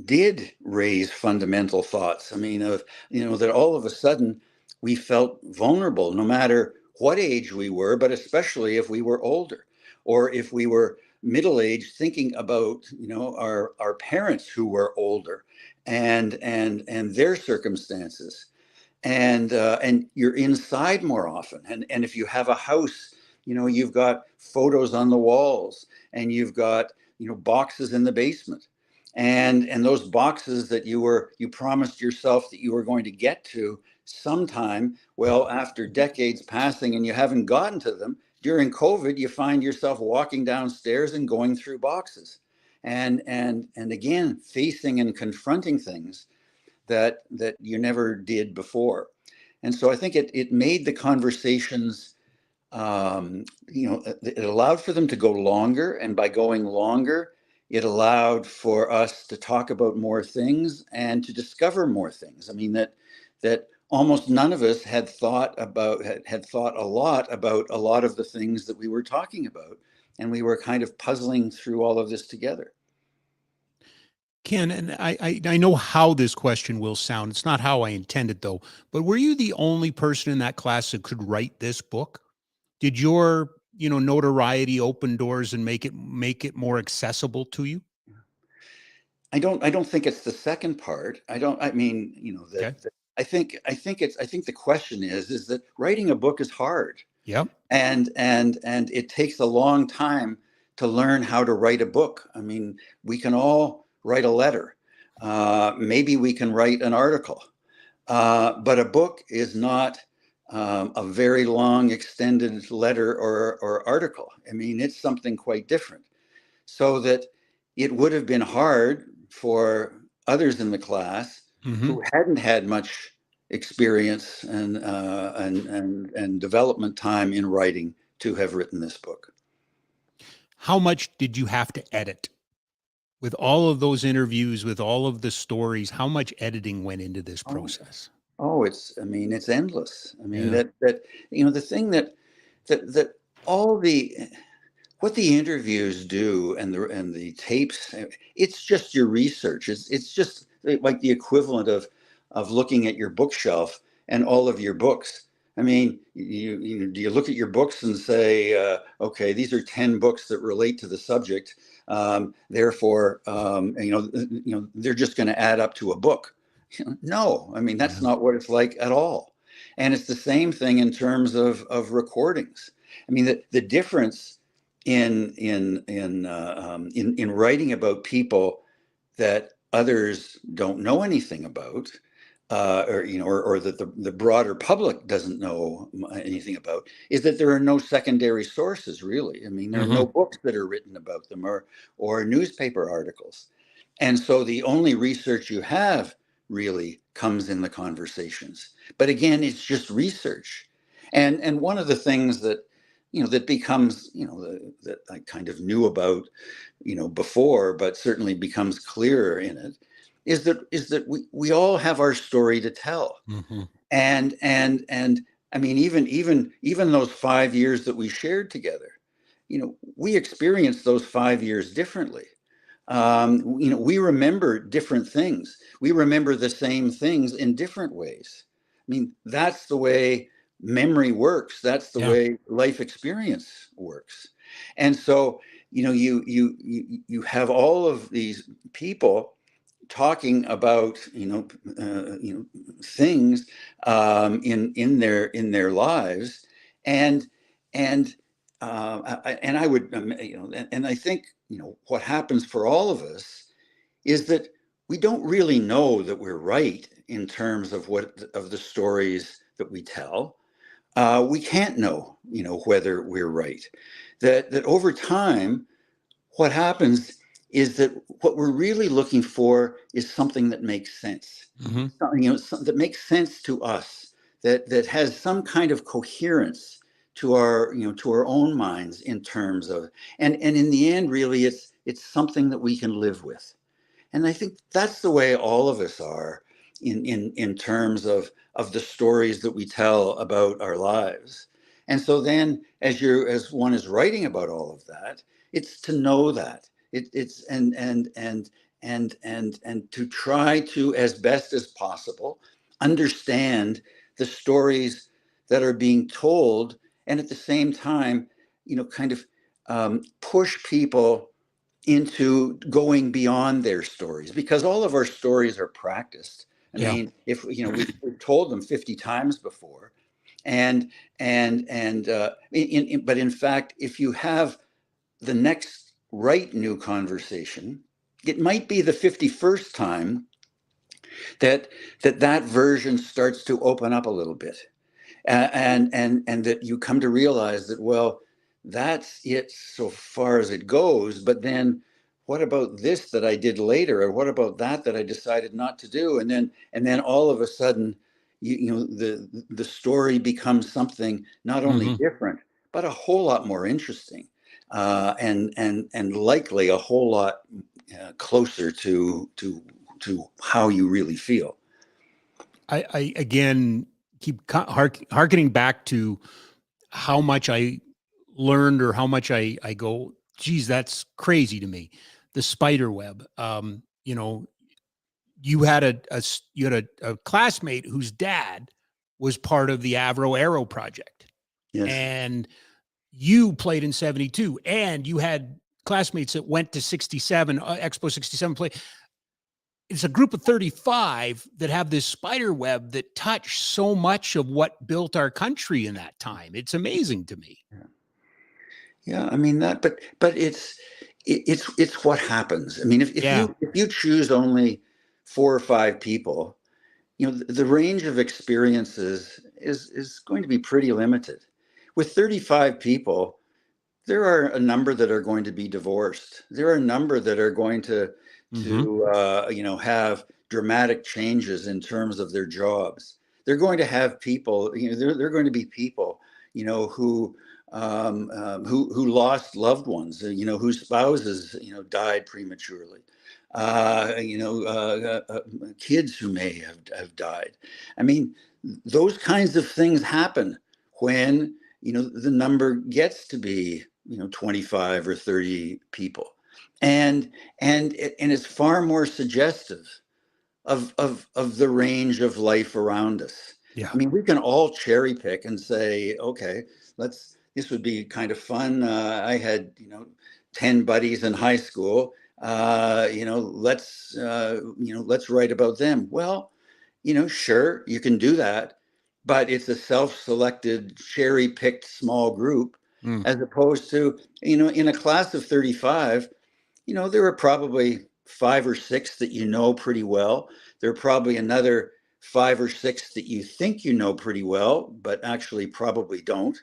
did raise fundamental thoughts. I mean, that all of a sudden we felt vulnerable, no matter what age we were, but especially if we were older, or if we were middle-aged, thinking about our parents who were older and their circumstances, and you're inside more often, and if you have a house, you've got photos on the walls, and you've got boxes in the basement, and those boxes that you promised yourself that you were going to get to sometime. Well, after decades passing and you haven't gotten to them, during COVID, you find yourself walking downstairs and going through boxes, and again facing and confronting things that you never did before. And so I think it made the conversations, it allowed for them to go longer, and by going longer, it allowed for us to talk about more things and to discover more things. I mean, that almost none of us had thought a lot about a lot of the things that we were talking about, and we were kind of puzzling through all of this together. Ken, and I know how this question will sound. It's not how I intend it, though. But were you the only person in that class that could write this book? Did your notoriety open doors and make it more accessible to you? I don't think it's the second part. I think the question is that writing a book is hard. Yep. And it takes a long time to learn how to write a book. I mean, we can all write a letter. Maybe we can write an article. But a book is not a very long, extended letter or article. I mean, it's something quite different. So that it would have been hard for others in the class who hadn't had much experience and development time in writing to have written this book. How much did you have to edit? With all of those interviews, with all of the stories, how much editing went into this process? Oh, it's endless. I mean, that the thing that all what the interviews do and the tapes, it's just your research. It's just like the equivalent of looking at your bookshelf and all of your books. I mean, do you look at your books and say, okay, these are 10 books that relate to the subject. Therefore, they're just going to add up to a book. No, I mean, that's not what it's like at all. And it's the same thing in terms of recordings. I mean, the difference in writing about people that others don't know anything about, or that the broader public doesn't know anything about, is that there are no secondary sources, really. I mean, there are no books that are written about them or newspaper articles. And so the only research you have really comes in the conversations. But again, it's just research. And one of the things that, that becomes, that I kind of knew about, before, but certainly becomes clearer in it, is that we all have our story to tell. And I mean, even those 5 years that we shared together, we experienced those 5 years differently. We remember different things. We remember the same things in different ways. I mean, that's the way memory works. That's the way life experience works. And so, you have all of these people talking about things in their lives, and I would and I think what happens for all of us is that we don't really know that we're right in terms of the stories that we tell. We can't know whether we're right. That over time, what happens is that what we're really looking for is something that makes sense. Something, something that makes sense to us, that has some kind of coherence to our own minds in terms of, and in the end, really, it's something that we can live with. And I think that's the way all of us are in terms of the stories that we tell about our lives. And so then, as one is writing about all of that, it's to know that it's and to try to, as best as possible, understand the stories that are being told, and at the same time, kind of push people into going beyond their stories, because all of our stories are practiced. I mean, if we've told them 50 times before, but in fact, if you have the next right new conversation, it might be the 51st time that version starts to open up a little bit, and that you come to realize that, well, that's it so far as it goes, but then what about this that I did later, or what about that I decided not to do, and then all of a sudden the story becomes something not only different but a whole lot more interesting, and likely a whole lot closer to how you really feel. I again keep hearkening back to how much I learned, or how much I go, geez, that's crazy to me. The spider web. You had a classmate whose dad was part of the Avro Aero project. Yes. And you played in 72, and you had classmates that went to 67, Expo 67 play. It's a group of 35 that have this spider web that touched so much of what built our country in that time. It's amazing to me. Yeah, I mean that, but it's what happens. I mean, if you choose only 4 or 5 people, the range of experiences is going to be pretty limited. With 35 people, there are a number that are going to be divorced. There are a number that are going to to have dramatic changes in terms of their jobs. They're going to have people, they're going to be people, who lost loved ones, whose spouses, died prematurely, kids who may have died. I mean, those kinds of things happen when, the number gets to be, 25 or 30 people. And it's far more suggestive of the range of life around us. Yeah. I mean, we can all cherry pick and say, okay, this would be kind of fun. I had, 10 buddies in high school. Let's write about them. Well, sure, you can do that, but it's a self-selected, cherry-picked small group, as opposed to, in a class of 35, there are probably 5 or 6 that pretty well. There are probably another 5 or 6 that you think pretty well, but actually probably don't.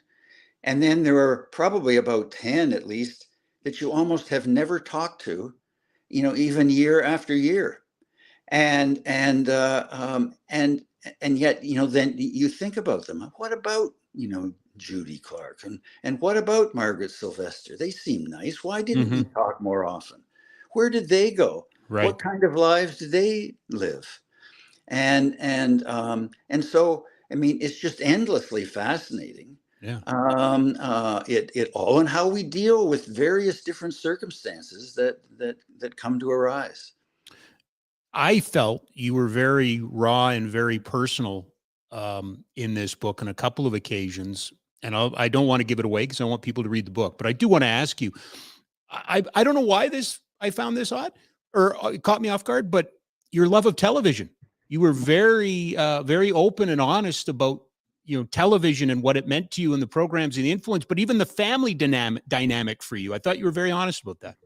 And then there are probably about 10 at least that you almost have never talked to, even year after year. And yet, then you think about them. What about, Judy Clark, and what about Margaret Sylvester? They seem nice. Why didn't we talk more often? Where did they go? Right. What kind of lives did they live? And so, I mean, it's just endlessly fascinating. Yeah. It all, and how we deal with various different circumstances that come to arise. I felt you were very raw and very personal in this book on a couple of occasions. And I don't want to give it away because I want people to read the book, but I do want to ask you, I don't know why I found this odd or it caught me off guard, but your love of television. You were very, very open and honest about, television and what it meant to you and the programs and the influence, but even the family dynamic for you. I thought you were very honest about that.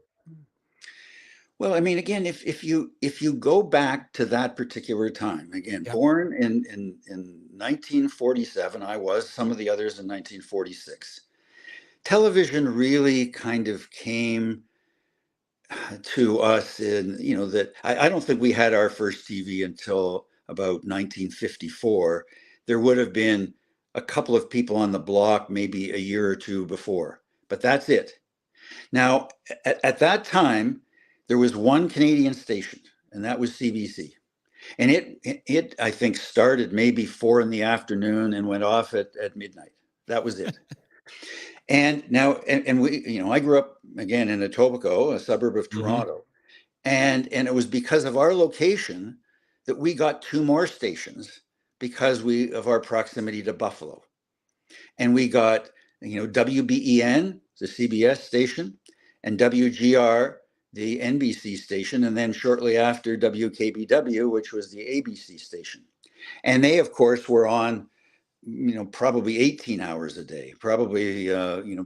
Well, I mean, again, if you go back to that particular time, again, born in 1947, I was, some of the others in 1946. Television really kind of came to us in, that I don't think we had our first TV until about 1954. There would have been a couple of people on the block maybe a year or two before, but that's it. Now, at that time, there was one Canadian station, and that was CBC. And it I think, started maybe 4 p.m. and went off at midnight. That was it. And now, and we, I grew up, again, in Etobicoke, a suburb of Toronto. And it was because of our location that we got 2 more stations because of our proximity to Buffalo. And we got, WBEN, the CBS station, and WGR, the NBC station, and then shortly after WKBW, which was the ABC station. And they, of course, were on, probably 18 hours a day, probably,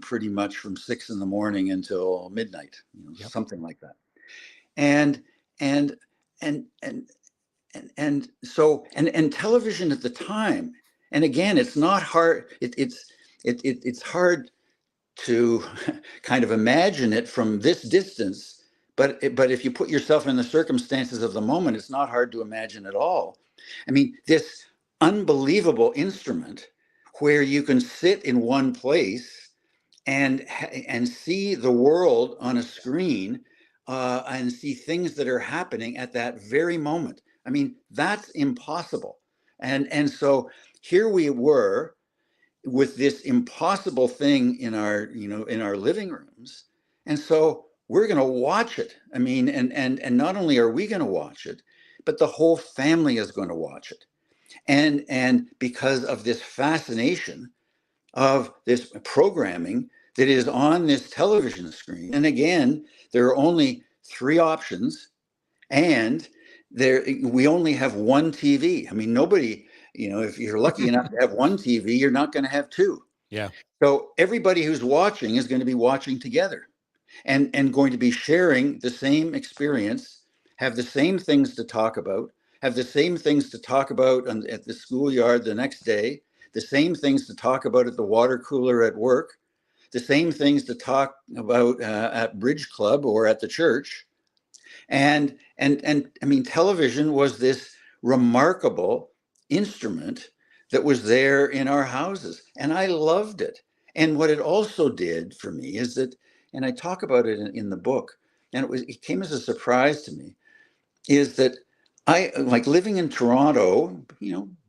pretty much from 6 a.m. until midnight, something like that. And so television at the time, and again, it's not hard. It's hard to kind of imagine it from this distance, but if you put yourself in the circumstances of the moment, it's not hard to imagine at all. I mean, this unbelievable instrument where you can sit in one place and see the world on a screen and see things that are happening at that very moment. I mean, that's impossible. And so here we were with this impossible thing in our living rooms. And so we're going to watch it. I mean, and not only are we going to watch it, but the whole family is going to watch it. And because of this fascination of this programming that is on this television screen. And again, there are only 3 options, and we only have one TV. I mean, nobody, if you're lucky enough to have one TV, you're not going to have 2. Yeah. So everybody who's watching is going to be watching together and going to be sharing the same experience, have the same things to talk about, have the same things to talk about at the schoolyard the next day, the same things to talk about at the water cooler at work, the same things to talk about at Bridge Club or at the church. And I mean, television was this remarkable instrument that was there in our houses, and I loved it. And what it also did for me is that, and I talk about it in the book, and it came as a surprise to me, is that I like living in Toronto,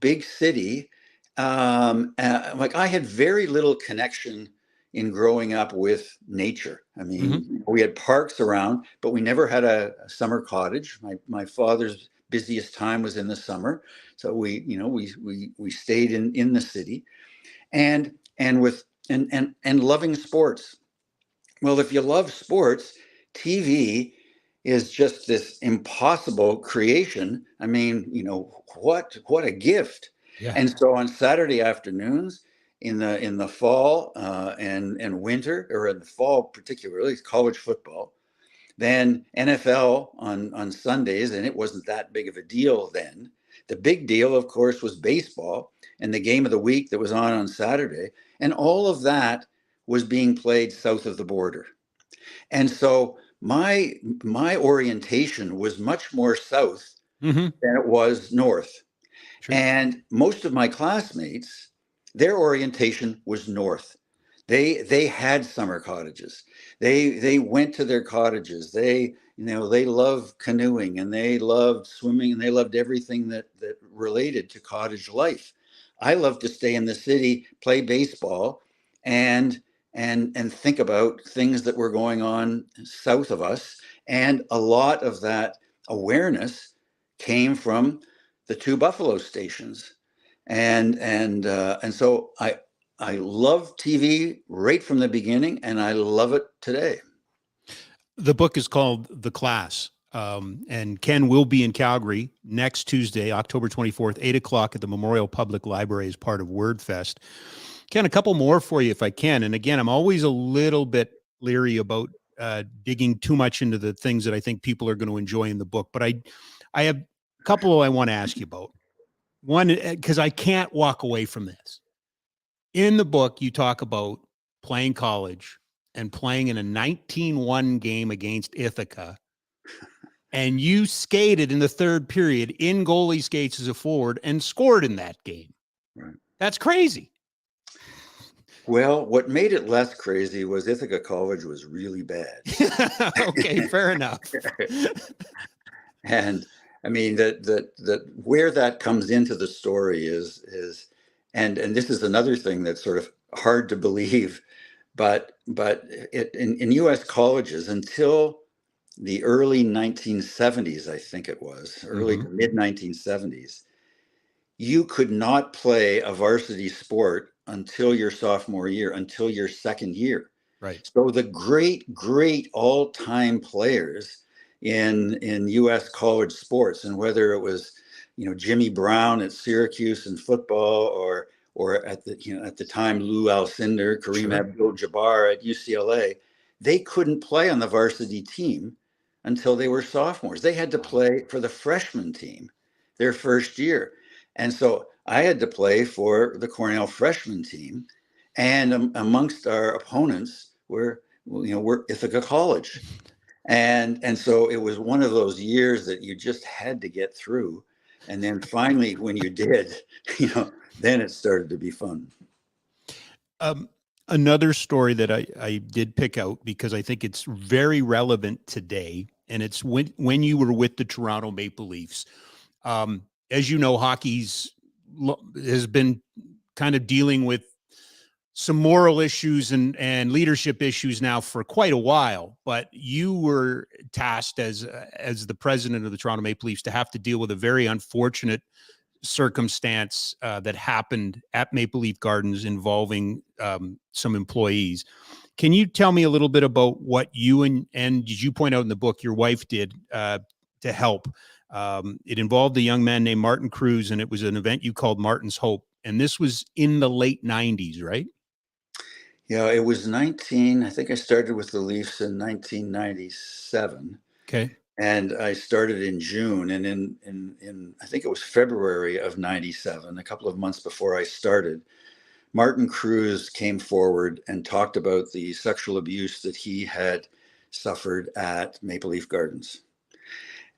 big city. Like I had very little connection in growing up with nature. I mean, we had parks around, but we never had a summer cottage. My father's busiest time was in the summer, so we stayed in the city, and loving sports. Well, if you love sports, TV is just this impossible creation. I mean, what a gift. Yeah. And so on Saturday afternoons in the fall and winter, or in the fall particularly, college football, then NFL on Sundays, and it wasn't that big of a deal then. The big deal, of course, was baseball and the game of the week that was on Saturday. And all of that was being played south of the border. And so my orientation was much more south than it was north. Sure. And most of my classmates, their orientation was north. They had summer cottages. They went to their cottages. They loved canoeing, and they loved swimming, and they loved everything that related to cottage life. I loved to stay in the city, play baseball, and think about things that were going on south of us. And a lot of that awareness came from the two Buffalo stations. And so I love TV right from the beginning, and I love it today. The book is called The Class. And Ken will be in Calgary next Tuesday, October 24th, 8:00 at the Memorial Public Library as part of WordFest. Ken, a couple more for you if I can. And again, I'm always a little bit leery about digging too much into the things that I think people are going to enjoy in the book. But I have a couple I want to ask you about. One, because I can't walk away from this. In the book, you talk about playing college and playing in a 19-1 game against Ithaca. And you skated in the third period in goalie skates as a forward and scored in that game. Right. That's crazy. Well, what made it less crazy was Ithaca College was really bad. Okay, fair enough. And I mean that where that comes into the story is and this is another thing that's sort of hard to believe, but in U.S. colleges until the early 1970s, I think it was early to mid 1970s, you could not play a varsity sport until your sophomore year, until your second year. Right. So the great all-time players in U.S. college sports, and whether it was Jimmy Brown at Syracuse in football, or at the time Lou Alcindor, Kareem Abdul-Jabbar at UCLA, they couldn't play on the varsity team until they were sophomores. They had to play for the freshman team their first year. And so I had to play for the Cornell freshman team, and amongst our opponents were Ithaca College. And so it was one of those years that you just had to get through. And then finally, when you did, then it started to be fun. Another story that I did pick out because I think it's very relevant today, and it's when you were with the Toronto Maple Leafs. As you know, hockey's has been kind of dealing with some moral issues and leadership issues now for quite a while, but you were tasked as the president of the Toronto Maple Leafs to have to deal with a very unfortunate circumstance that happened at Maple Leaf Gardens involving some employees. Can you tell me a little bit about what you and did you point out in the book your wife did to help? It involved a young man named Martin Cruz, and it was an event you called Martin's Hope. And this was in the late 90s, right? Yeah, it was I think I started with the Leafs in 1997. Okay. And I started in June, and in I think it was February of 97, a couple of months before I started, Martin Cruz came forward and talked about the sexual abuse that he had suffered at Maple Leaf Gardens.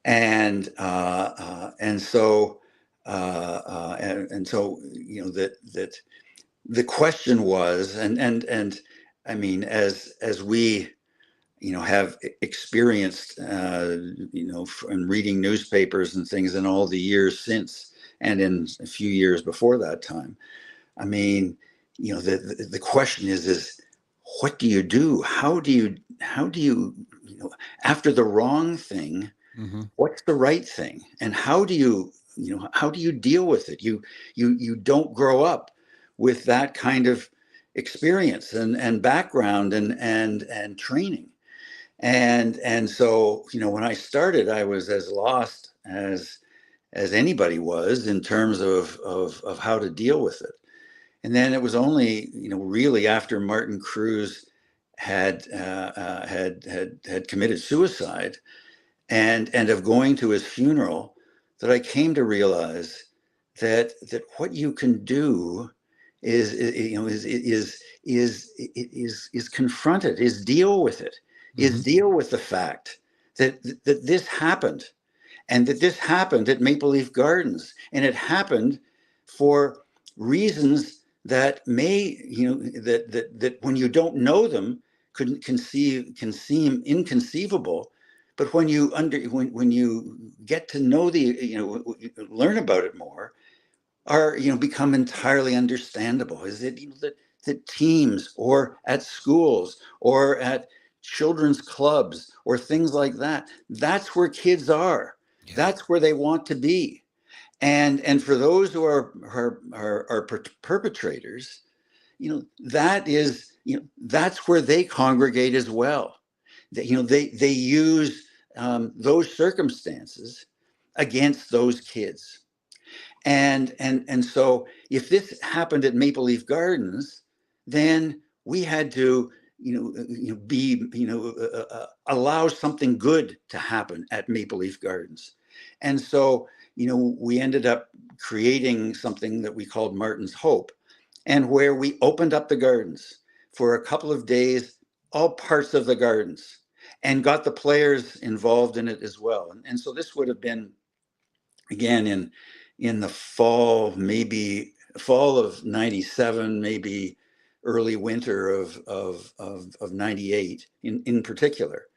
And so you know, that the question was, and I mean, as we, you know, have experienced, you know, in reading newspapers and things in all the years since, and in a few years before that time, I mean, you know, the question is what do you do? How do you, you know, after the wrong thing, what's the right thing? And how do you, you know, how do you deal with it? You don't grow up with that kind of experience and background and training. And so, you know, when I started, I was as lost as anybody was in terms of how to deal with it. And then it was only, you know, really after Martin Cruz had committed suicide and of going to his funeral that I came to realize that what you can do is, you know, is confront it, is deal with it, is deal with the fact that this happened, and that this happened at Maple Leaf Gardens, and it happened for reasons that may, you know, that when you don't know them can seem inconceivable, but when you when you get to know the, you know, learn about it more, are, you know, become entirely understandable. Is it, you know, that teams or at schools or at children's clubs or things like that, that's where kids are. Yeah. That's where they want to be. And for those who are perpetrators, you know, that is, you know, that's where they congregate as well. That, you know, they use those circumstances against those kids. And so if this happened at Maple Leaf Gardens, then we had to, be, allow something good to happen at Maple Leaf Gardens. And so, we ended up creating something that we called Martin's Hope, and where we opened up the gardens for a couple of days, all parts of the gardens, and got the players involved in it as well. And so this would have been, again, in the fall, maybe fall of 97, maybe early winter of 98 in particular.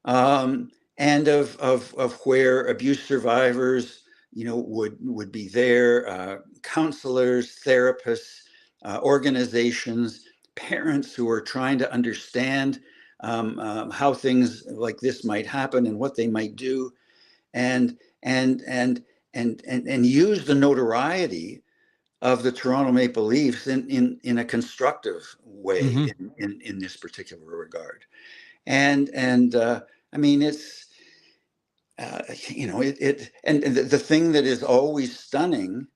And of where abuse survivors, would be there, counselors, therapists, organizations, parents who are trying to understand how things like this might happen and what they might do, and use the notoriety of the Toronto Maple Leafs in a constructive way, mm-hmm. in this particular regard. And I mean, it's the thing that is always stunning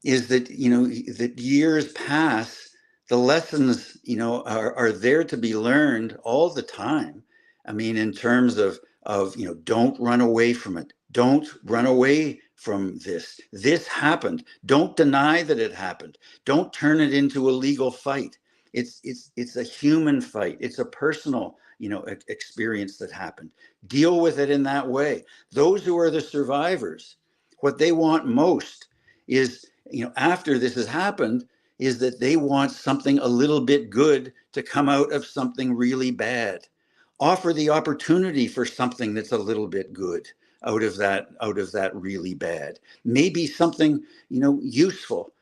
is that that years pass, the lessons are there to be learned all the time. I mean, in terms of don't run away from it. Don't run away from this. This happened. Don't deny that it happened. Don't turn it into a legal fight. It's a human fight. It's a personal, experience that happened. Deal with it in that way. Those who are the survivors, what they want most is, after this has happened, is that they want something a little bit good to come out of something really bad. Offer the opportunity for something that's a little bit good out of that really bad. Maybe something, useful,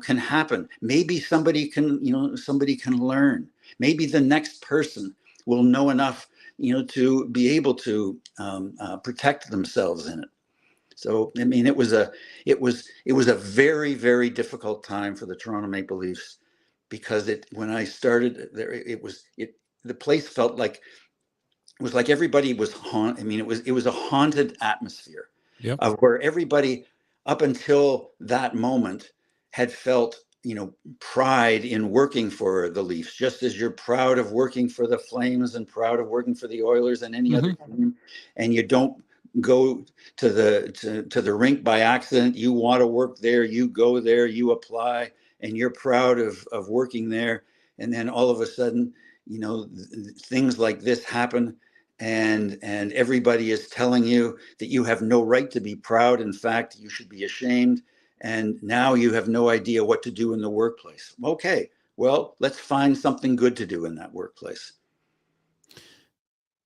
can happen. Maybe somebody can learn. Maybe the next person will know enough, to be able to protect themselves in it. So, I mean, it was a very, very difficult time for the Toronto Maple Leafs, because when I started there, the place felt like, it was like everybody was it was a haunted atmosphere. Yep. Of where everybody up until that moment had felt, pride in working for the Leafs, just as you're proud of working for the Flames and proud of working for the Oilers and any other team, and you don't go to the rink by accident. You want to work there, you go there, you apply, and you're proud of working there. And then all of a sudden, things like this happen. and everybody is telling you that you have no right to be proud. In fact, you should be ashamed. And now you have no idea what to do in the workplace. Okay, well, let's find something good to do in that workplace.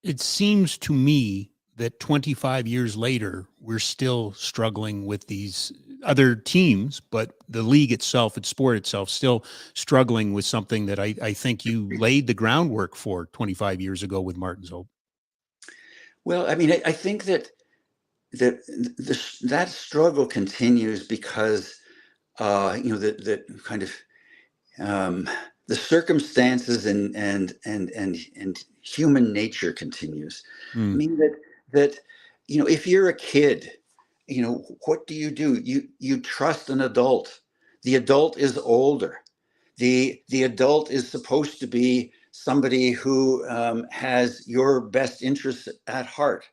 It seems to me that 25 years later, we're still struggling with these other teams, but the league itself, its sport itself, still struggling with something that I think you laid the groundwork for 25 years ago with Martin's Hope. Well, I mean, I think that that struggle continues because the kind of the circumstances and human nature continues. I mean that if you're a kid, what do? You trust an adult. The adult is older. The adult is supposed to be somebody who has your best interests at heart.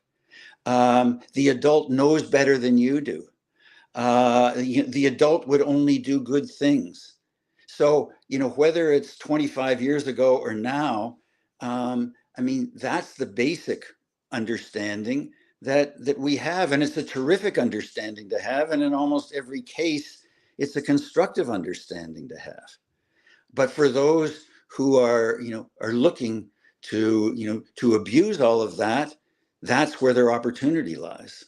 The adult knows better than you do. The adult would only do good things. So, whether it's 25 years ago or now, I mean, that's the basic understanding that we have. And it's a terrific understanding to have. And in almost every case, it's a constructive understanding to have. But for those who are looking to abuse all of that, that's where their opportunity lies.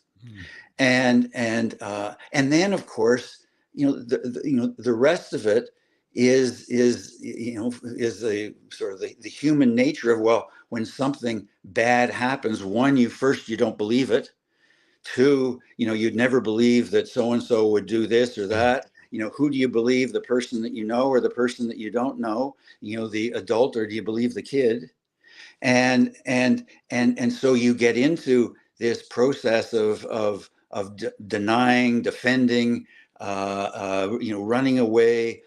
And then, of course, the rest of it is the sort of the human nature of, well, when something bad happens, one, you don't believe it. Two, you'd never believe that so and so would do this or that. Who do you believe, the person that you know or the person that you don't know? The adult, or do you believe the kid? And so you get into this process of denying, defending, running away,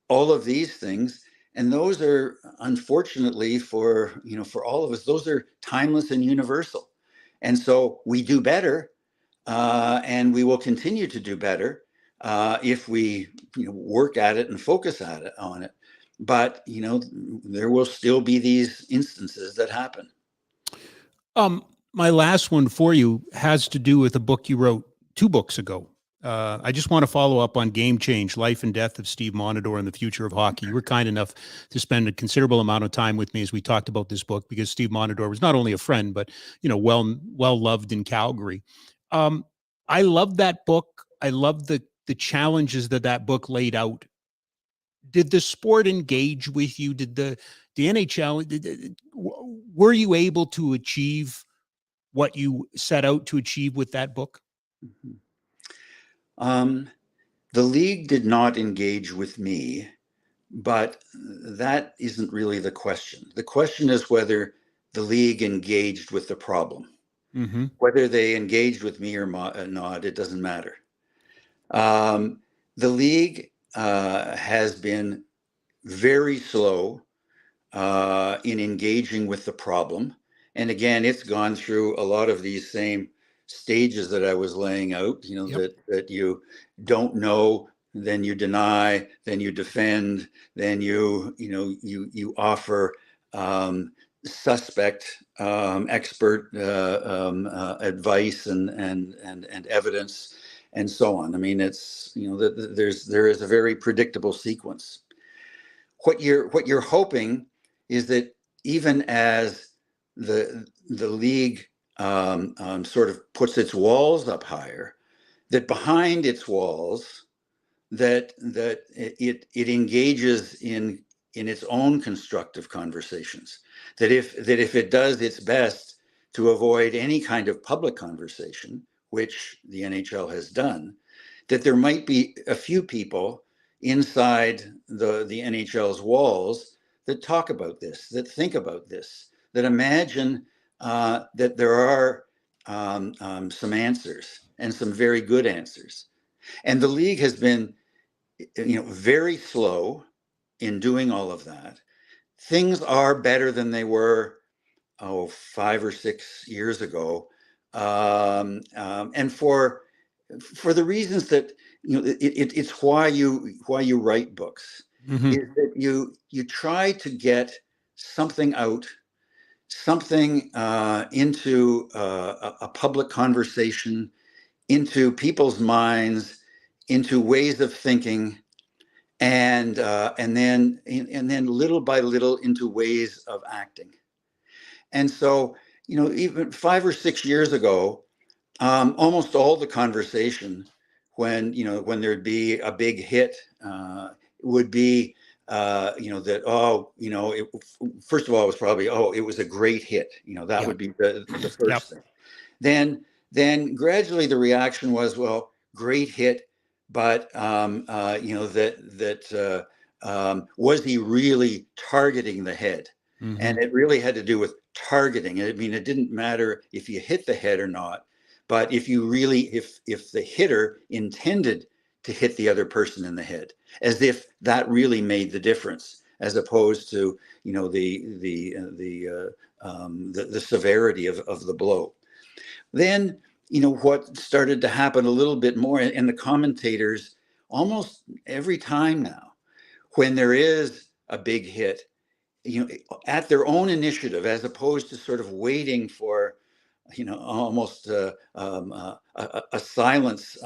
all of these things. And those are, unfortunately for all of us, those are timeless and universal. And so we do better, and we will continue to do better if we work at it and focus on it. But there will still be these instances that happen. My last one for you has to do with a book you wrote 2 books ago. I just want to follow up on Game Change, Life and Death of Steve Monador and the Future of Hockey. You were kind enough to spend a considerable amount of time with me as we talked about this book, because Steve Monador was not only a friend, but, well loved in Calgary. I love that book. I love the challenges that book laid out. Did the sport engage with you? Did the NHL, were you able to achieve what you set out to achieve with that book? The league did not engage with me, but that isn't really the question. The question is whether the league engaged with the problem. Whether they engaged with me or not, it doesn't matter. The league has been very slow in engaging with the problem. And again, it's gone through a lot of these same stages that I was laying out, that you don't know, then you deny, then you defend, then you offer suspect expert advice and evidence and so on. I mean, it's there is a very predictable sequence. What you're hoping is that even as the league sort of puts its walls up higher, that behind its walls, that it engages in its own constructive conversations. That if it does its best to avoid any kind of public conversation, which the NHL has done, that there might be a few people inside the NHL's walls that talk about this, that think about this, that imagine that there are some answers, and some very good answers. And the league has been very slow in doing all of that. Things are better than they were 5 or 6 years ago, and for the reasons that it's why you write books, is that you try to get something out something into a public conversation, into people's minds, into ways of thinking, and then little by little into ways of acting. And so, even 5 or 6 years ago, almost all the conversation when there'd be a big hit would be first of all, it was probably, it was a great hit. That would be the first thing. Then gradually the reaction was, well, great hit, but was he really targeting the head? Mm-hmm. And it really had to do with targeting. I mean, it didn't matter if you hit the head or not, but if the hitter intended to hit the other person in the head, as if that really made the difference, as opposed to the severity of the blow. Then what started to happen a little bit more, and the commentators almost every time now, when there is a big hit, at their own initiative, as opposed to sort of waiting for almost a silence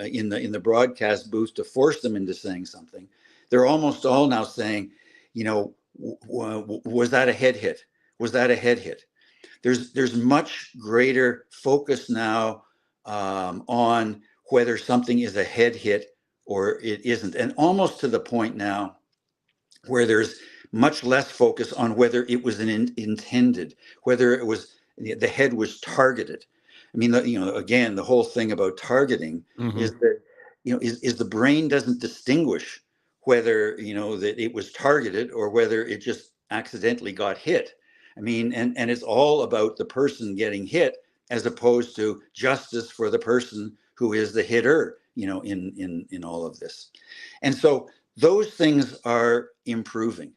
in the broadcast booth to force them into saying something. They're almost all now saying, was that a head hit? Was that a head hit? There's much greater focus now on whether something is a head hit or it isn't, and almost to the point now where there's much less focus on whether it was intended, whether it was the head was targeted. I mean, again, the whole thing about targeting is that is the brain doesn't distinguish whether that it was targeted or whether it just accidentally got hit. I mean, and it's all about the person getting hit, as opposed to justice for the person who is the hitter, in all of this. And so those things are improving.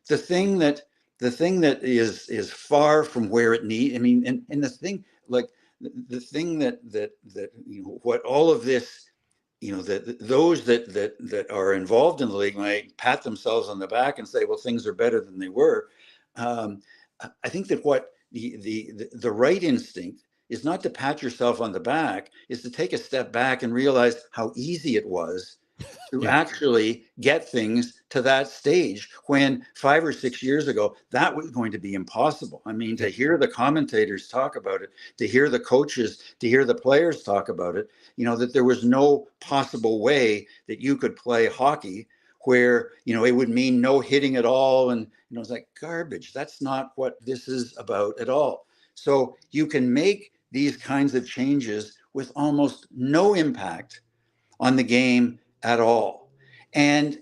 The thing that is far from where it needs. I mean, and the thing, like the thing that what all of this, that those that are involved in the league might pat themselves on the back and say, well, things are better than they were. I think that what the right instinct is not to pat yourself on the back, is to take a step back and realize how easy it was to actually get things to that stage, when 5 or 6 years ago, that was going to be impossible. I mean, to hear the commentators talk about it, to hear the coaches, to hear the players talk about it, that there was no possible way that you could play hockey where, it would mean no hitting at all. And, it's like garbage. That's not what this is about at all. So you can make these kinds of changes with almost no impact on the game at all. And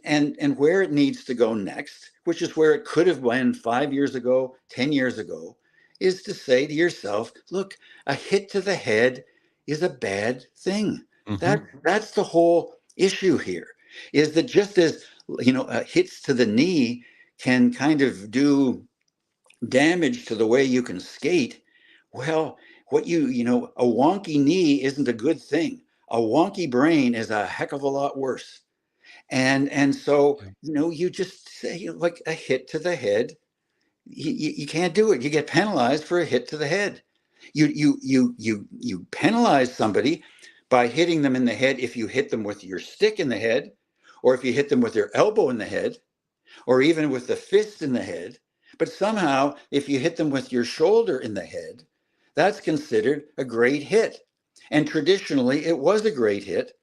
where it needs to go next, which is where it could have been 5 years ago, 10 years ago, is to say to yourself, look, a hit to the head is a bad thing. That's the whole issue here, is that just as hits to the knee can kind of do damage to the way you can skate, well, a wonky knee isn't a good thing. A wonky brain is a heck of a lot worse. And so, you just say, like, a hit to the head, you can't do it. You get penalized for a hit to the head. You penalize somebody by hitting them in the head if you hit them with your stick in the head, or if you hit them with your elbow in the head, or even with the fist in the head. But somehow, if you hit them with your shoulder in the head, that's considered a great hit. And traditionally, it was a great hit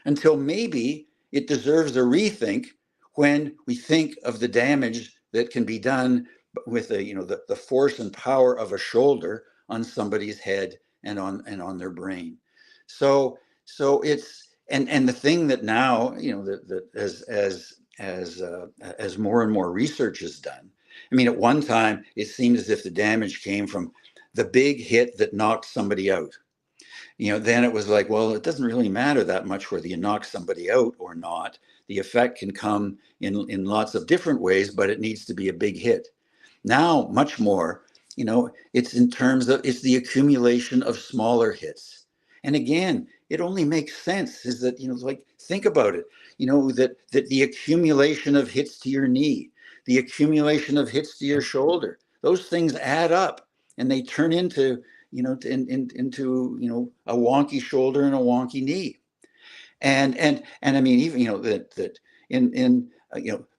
until maybe it deserves a rethink when we think of the damage that can be done with the force and power of a shoulder on somebody's head and on their brain. So it's and the thing that now that as more and more research is done. I mean, at one time it seemed as if the damage came from the big hit that knocked somebody out. Then it was like, well, it doesn't really matter that much whether you knock somebody out or not. The effect can come in lots of different ways, but it needs to be a big hit. Now, much more, it's in terms of, it's the accumulation of smaller hits. And again, it only makes sense is that, like, think about it, that the accumulation of hits to your knee, the accumulation of hits to your shoulder, those things add up, and they turn into, into a wonky shoulder and a wonky knee. And I mean, even, that in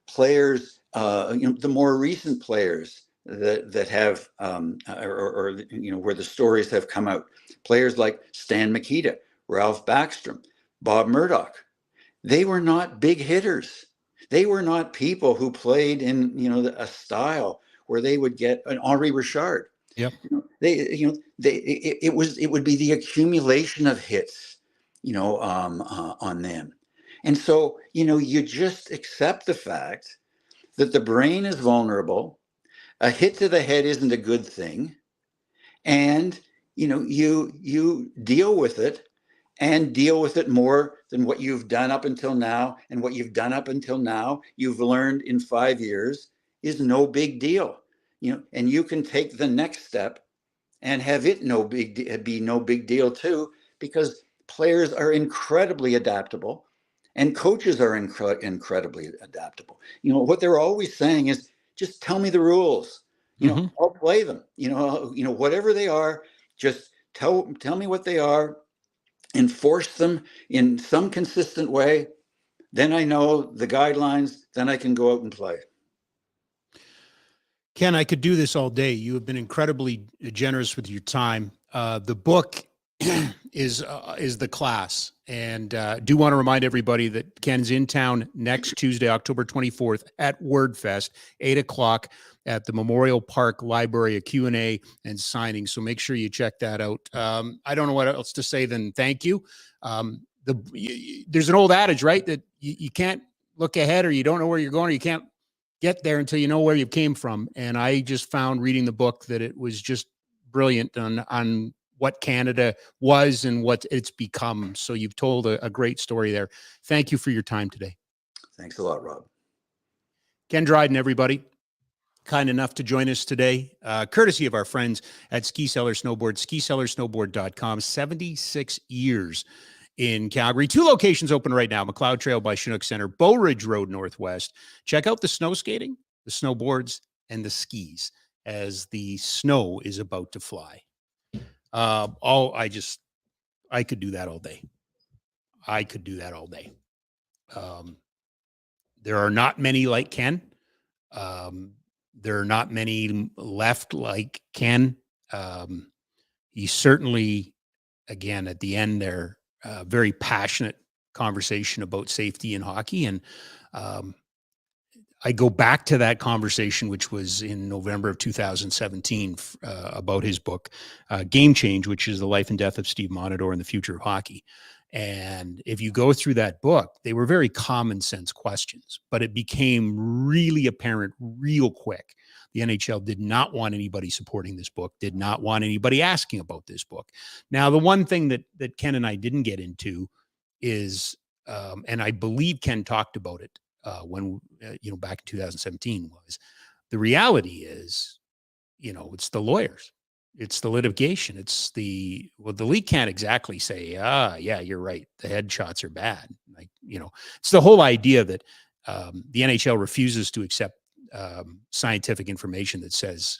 players, the more recent players that have, where the stories have come out, players like Stan Mikita, Ralph Backstrom, Bob Murdoch, they were not big hitters. They were not people who played in, a style where they would get an Henri Richard. Yep. It would be the accumulation of hits, on them. And so, you just accept the fact that the brain is vulnerable. A hit to the head isn't a good thing. And, you deal with it, and deal with it more than what you've done up until now. And what you've done up until now, you've learned in 5 years, is no big deal. And you can take the next step and have it be no big deal too, because players are incredibly adaptable and coaches are incredibly adaptable. What they're always saying is, just tell me the rules. I'll play them. Whatever they are, just tell me what they are, enforce them in some consistent way. Then I know the guidelines, then I can go out and play. Ken, I could do this all day. You have been incredibly generous with your time. The book is The Class. And do want to remind everybody that Ken's in town next Tuesday, October 24th at WordFest, 8 o'clock at the Memorial Park Library, a Q&A and signing. So make sure you check that out. I don't know what else to say than thank you. There's an old adage, right? That you can't look ahead, or you don't know where you're going, or you can't get there until you know where you came from. And I just found reading the book that it was just brilliant on what Canada was and what it's become. So you've told a great story there. Thank you for your time today. Thanks a lot, Rob. Ken Dryden, everybody, kind enough to join us today, courtesy of our friends at Ski Cellar Snowboard, skicellarsnowboard.com. 76 years in Calgary. 2 locations open right now: McLeod Trail by Chinook Center, Bow Ridge Road Northwest. Check out the snow skating, the snowboards, and the skis as the snow is about to fly. I could do that all day. There are not many like Ken. There are not many left like Ken. He certainly, again, at the end there, very passionate conversation about safety in hockey. And I go back to that conversation, which was in November of 2017, about his book, Game Change, which is the life and death of Steve Monador and the future of hockey. And if you go through that book, they were very common sense questions, but it became really apparent real quick. The NHL did not want anybody supporting this book, did not want anybody asking about this book. Now, the one thing that Ken and I didn't get into is, and I believe Ken talked about it when, back in 2017, was the reality is, it's the lawyers. It's the litigation. It's the league can't exactly say, yeah, you're right, the headshots are bad. It's the whole idea that the NHL refuses to accept scientific information that says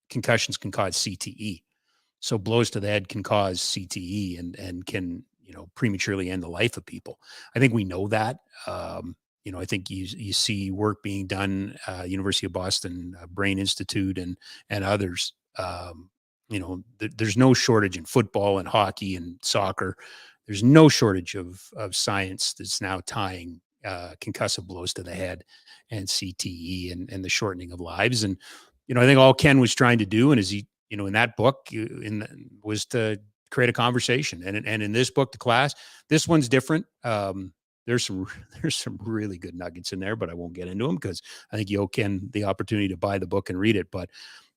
concussions can cause CTE. So blows to the head can cause CTE and can, prematurely end the life of people. I think we know that. I think you see work being done, University of Boston Brain Institute and others. There's no shortage in football and hockey and soccer. There's no shortage of science that's now tying concussive blows to the head and CTE and the shortening of lives. And, I think all Ken was trying to do, and in that book, was to create a conversation. And in this book, The Class, this one's different. There's some really good nuggets in there, but I won't get into them because I think you owe Ken the opportunity to buy the book and read it. But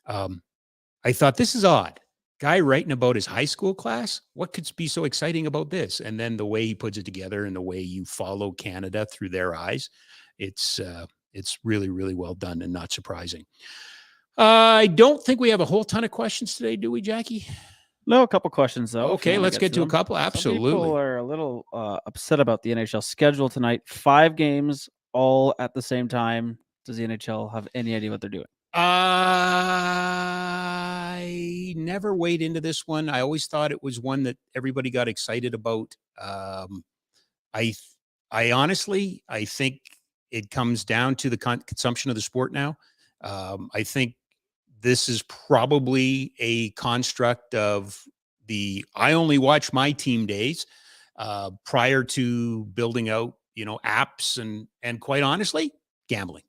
I thought, this is odd. Guy writing about his high school class. What could be so exciting about this? And then the way he puts it together and the way you follow Canada through their eyes, it's really, really well done and not surprising. I don't think we have a whole ton of questions today, do we, Jackie? No, a couple questions though. Okay, let's get to a couple. Absolutely. Some people are a little upset about the NHL schedule tonight. 5 games all at the same time. Does the NHL have any idea what they're doing? I never weighed into this one. I always thought it was one that everybody got excited about. I th- I honestly, I think it comes down to the consumption of the sport now. I think this is probably a construct of I only watch my team days prior to building out, apps and quite honestly, gambling.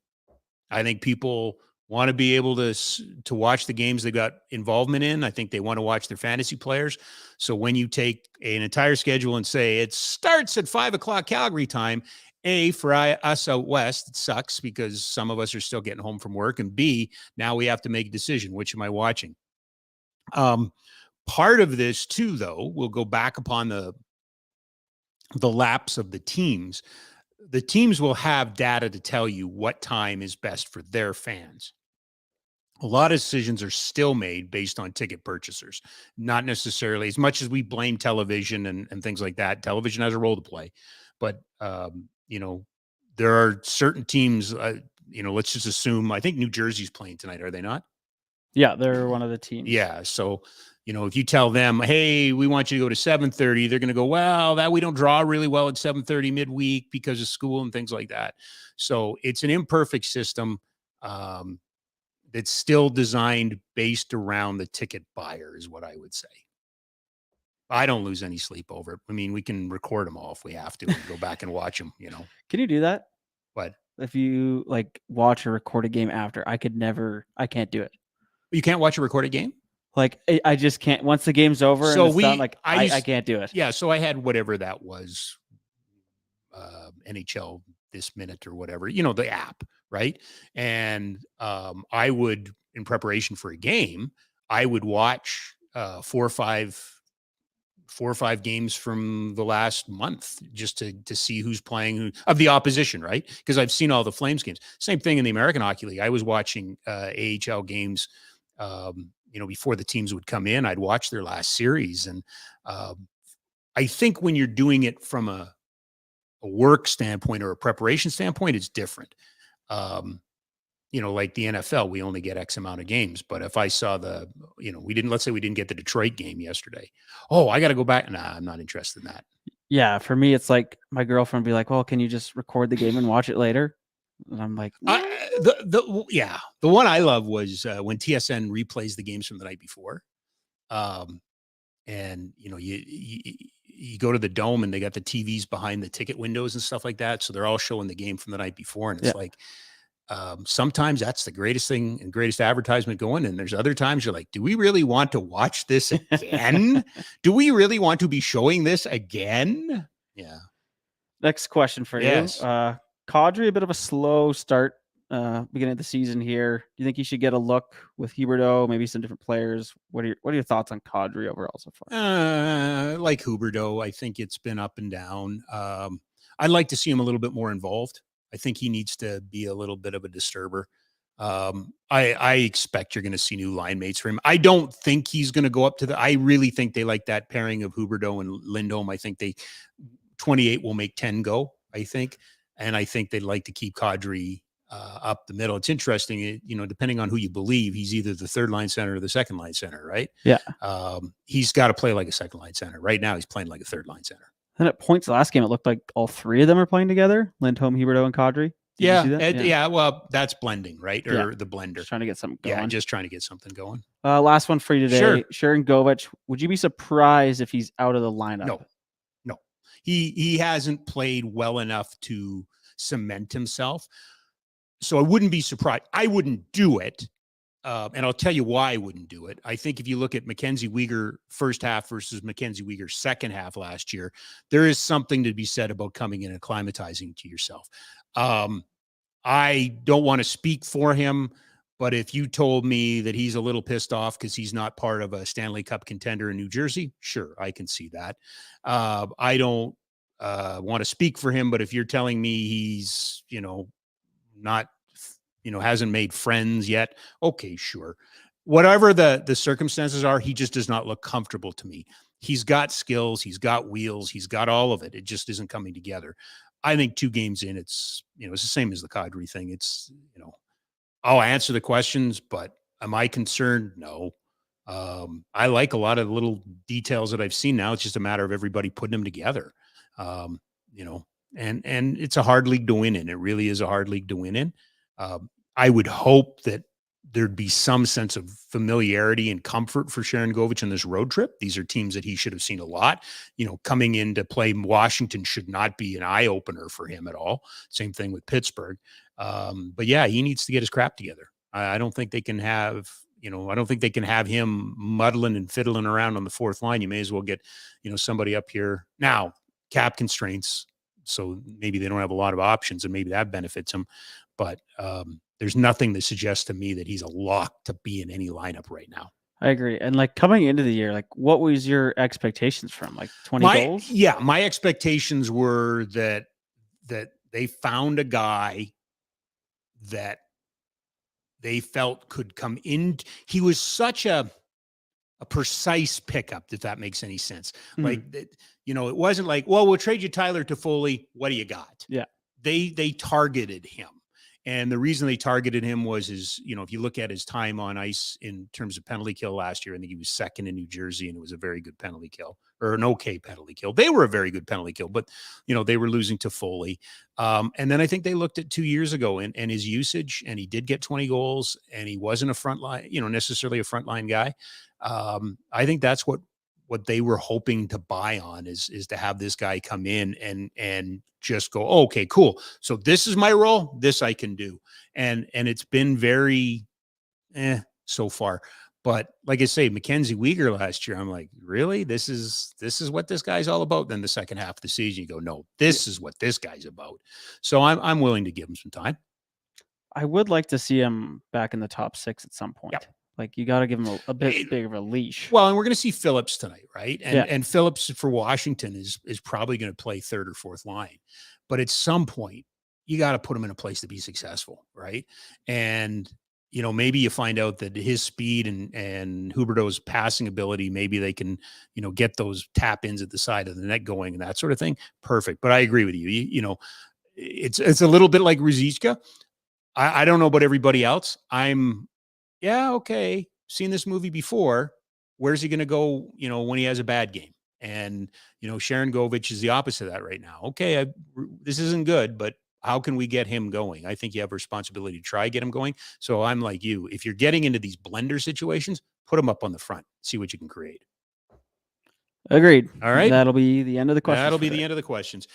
I think people want to be able to watch the games they got involvement in. I think they want to watch their fantasy players. So when you take an entire schedule and say it starts at 5 o'clock Calgary time, for us out west, it sucks because some of us are still getting home from work, and B, now we have to make a decision. Which am I watching? Part of this too, though, will go back upon the lapse of the teams. The teams will have data to tell you what time is best for their fans. A lot of decisions are still made based on ticket purchasers, not necessarily as much as we blame television and things like that. Television has a role to play, but there are certain teams, let's just assume, I think New Jersey's playing tonight. Are they not? Yeah, they're one of the teams. Yeah. So, if you tell them, hey, we want you to go to 7:30, they're going to go, well, that we don't draw really well at 7:30 midweek because of school and things like that. So it's an imperfect system that's still designed based around the ticket buyer is what I would say. I don't lose any sleep over it. I mean, we can record them all if we have to and go back and watch them, Can you do that? What? If you watch or record a game after, I can't do it. You can't watch a recorded game? I just can't. Once the game's over, so and it's done, I can't do it. Yeah, so I had whatever that was, NHL This Minute or whatever, the app, right? And I would, in preparation for a game, I would watch 4 or 5 games from the last month just to see who's playing of the opposition, right? Because I've seen all the Flames games. Same thing in the American Hockey League. I was watching AHL games. Before the teams would come in, I'd watch their last series. And I think when you're doing it from a work standpoint or a preparation standpoint, it's different. Like the NFL, we only get X amount of games. But if I saw let's say we didn't get the Detroit game yesterday. Oh, I got to go back. Nah, I'm not interested in that. Yeah. For me, it's like my girlfriend would be like, well, can you just record the game and watch it later? And I'm like, the one I love was when TSN replays the games from the night before. And you go to the dome and they got the TVs behind the ticket windows and stuff like that. So they're all showing the game from the night before. And it's sometimes that's the greatest thing and greatest advertisement going. And there's other times you're like, do we really want to watch this again? Do we really want to be showing this again? Yeah. Next question for you. Kadri, a bit of a slow start beginning of the season here. Do you think he should get a look with Huberdeau, maybe some different players? What are your thoughts on Kadri overall so far? Like Huberdeau, I think it's been up and down. I'd like to see him a little bit more involved. I think he needs to be a little bit of a disturber. I expect you're going to see new line mates for him. I don't think he's going to go up to I really think they like that pairing of Huberdeau and Lindholm. I think 28 will make 10 go, I think. And I think they'd like to keep Kadri up the middle. It's interesting, depending on who you believe, he's either the third line center or the second line center, right? Yeah. He's got to play like a second line center. Right now, he's playing like a third line center. And at points last game, it looked like all three of them are playing together: Lindholm, Huberdeau, and Kadri. Yeah. Well, that's blending, right? Or the blender. Just trying to get something going. Yeah, just trying to get something going. Last one for you today. Sure. Sharon Govich. Would you be surprised if he's out of the lineup? No. He hasn't played well enough to cement himself. So I wouldn't be surprised. I wouldn't do it. And I'll tell you why I wouldn't do it. I think if you look at Mackenzie Weegar first half versus Mackenzie Weegar second half last year, there is something to be said about coming in and acclimatizing to yourself. I don't want to speak for him, but if you told me that he's a little pissed off because he's not part of a Stanley Cup contender in New Jersey, sure, I can see that. I don't want to speak for him, but if you're telling me he's, not, hasn't made friends yet, okay, sure. Whatever the circumstances are, he just does not look comfortable to me. He's got skills, he's got wheels, he's got all of it. It just isn't coming together. I think 2 games in, it's the same as the Kadri thing. It's, I'll answer the questions, but am I concerned? No. I like a lot of the little details that I've seen now. It's just a matter of everybody putting them together. You know, and it's a hard league to win in. It really is a hard league to win in. I would hope that there'd be some sense of familiarity and comfort for Sharangovich on this road trip. These are teams that he should have seen a lot. You know, coming in to play Washington should not be an eye opener for him at all. Same thing with Pittsburgh. But yeah, he needs to get his crap together. I don't think they can have, I don't think they can have him muddling and fiddling around on the fourth line. You may as well get, somebody up here now, cap constraints. So maybe they don't have a lot of options and maybe that benefits him. But there's nothing that suggests to me that he's a lock to be in any lineup right now. I agree. And like coming into the year, like what was your expectations from like 20 goals? Yeah. My expectations were that they found a guy that they felt could come in. He was such a precise pickup, if that makes any sense. Mm-hmm. Like, it wasn't like, well, we'll trade you Tyler Toffoli. What do you got? Yeah. They targeted him. And the reason they targeted him was if you look at his time on ice in terms of penalty kill last year, I think he was second in New Jersey, and it was a very good penalty kill, or an okay penalty kill. They were a very good penalty kill, but, they were losing to Foley. And then I think they looked at 2 years ago and his usage, and he did get 20 goals, and he wasn't a frontline, necessarily a frontline guy. I think that's what they were hoping to buy on is to have this guy come in and just go, oh, okay, cool. So this is my role. This I can do. And it's been very so far. But like I say, Mackenzie Weegar last year, I'm like, really? This is what this guy's all about. Then the second half of the season, you go, no, this is what this guy's about. So I'm willing to give him some time. I would like to see him back in the top 6 at some point. Yep. Like you got to give him a bit bigger of a leash. Well, and we're going to see Phillips tonight, right? And Phillips for Washington is probably going to play third or fourth line. But at some point, you got to put him in a place to be successful, right? And maybe you find out that his speed and Huberdeau's passing ability, maybe they can, get those tap ins at the side of the net going and that sort of thing. Perfect. But I agree with you. It's a little bit like Ruzicka. I don't know about everybody else. Okay, seen this movie before. Where's he going to go, when he has a bad game? And, Sharangovich is the opposite of that right now. Okay, this isn't good, but how can we get him going? I think you have a responsibility to try to get him going. So I'm like you. If you're getting into these blender situations, put him up on the front. See what you can create. Agreed. All right. That'll be the end of the questions. That'll be the end of the questions.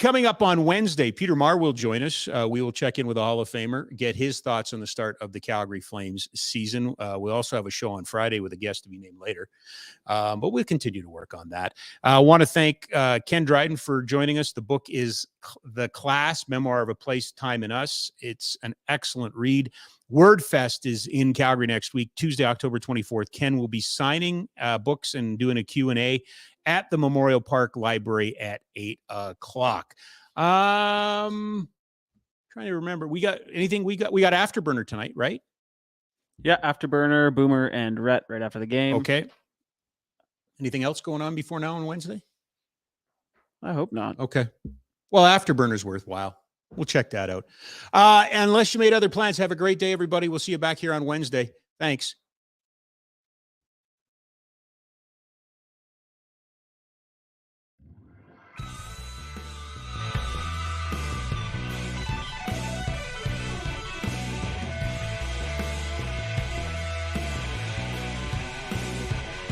Coming up on Wednesday, Peter Marr will join us. We will check in with a Hall of Famer, get his thoughts on the start of the Calgary Flames season. We'll also have a show on Friday with a guest to be named later. But we'll continue to work on that. I want to thank Ken Dryden for joining us. The book is The Class, Memoir of a Place, Time, and Us. It's an excellent read. WordFest is in Calgary next week, Tuesday, October 24th. Ken will be signing books and doing a Q&A at the Memorial Park Library at 8:00. Trying to remember. We got anything? We got Afterburner tonight, right? Yeah, Afterburner, Boomer, and Rhett right after the game. Okay. Anything else going on before now on Wednesday? I hope not. Okay. Well, Afterburner's worthwhile. We'll check that out. Unless you made other plans, have a great day, everybody. We'll see you back here on Wednesday. Thanks.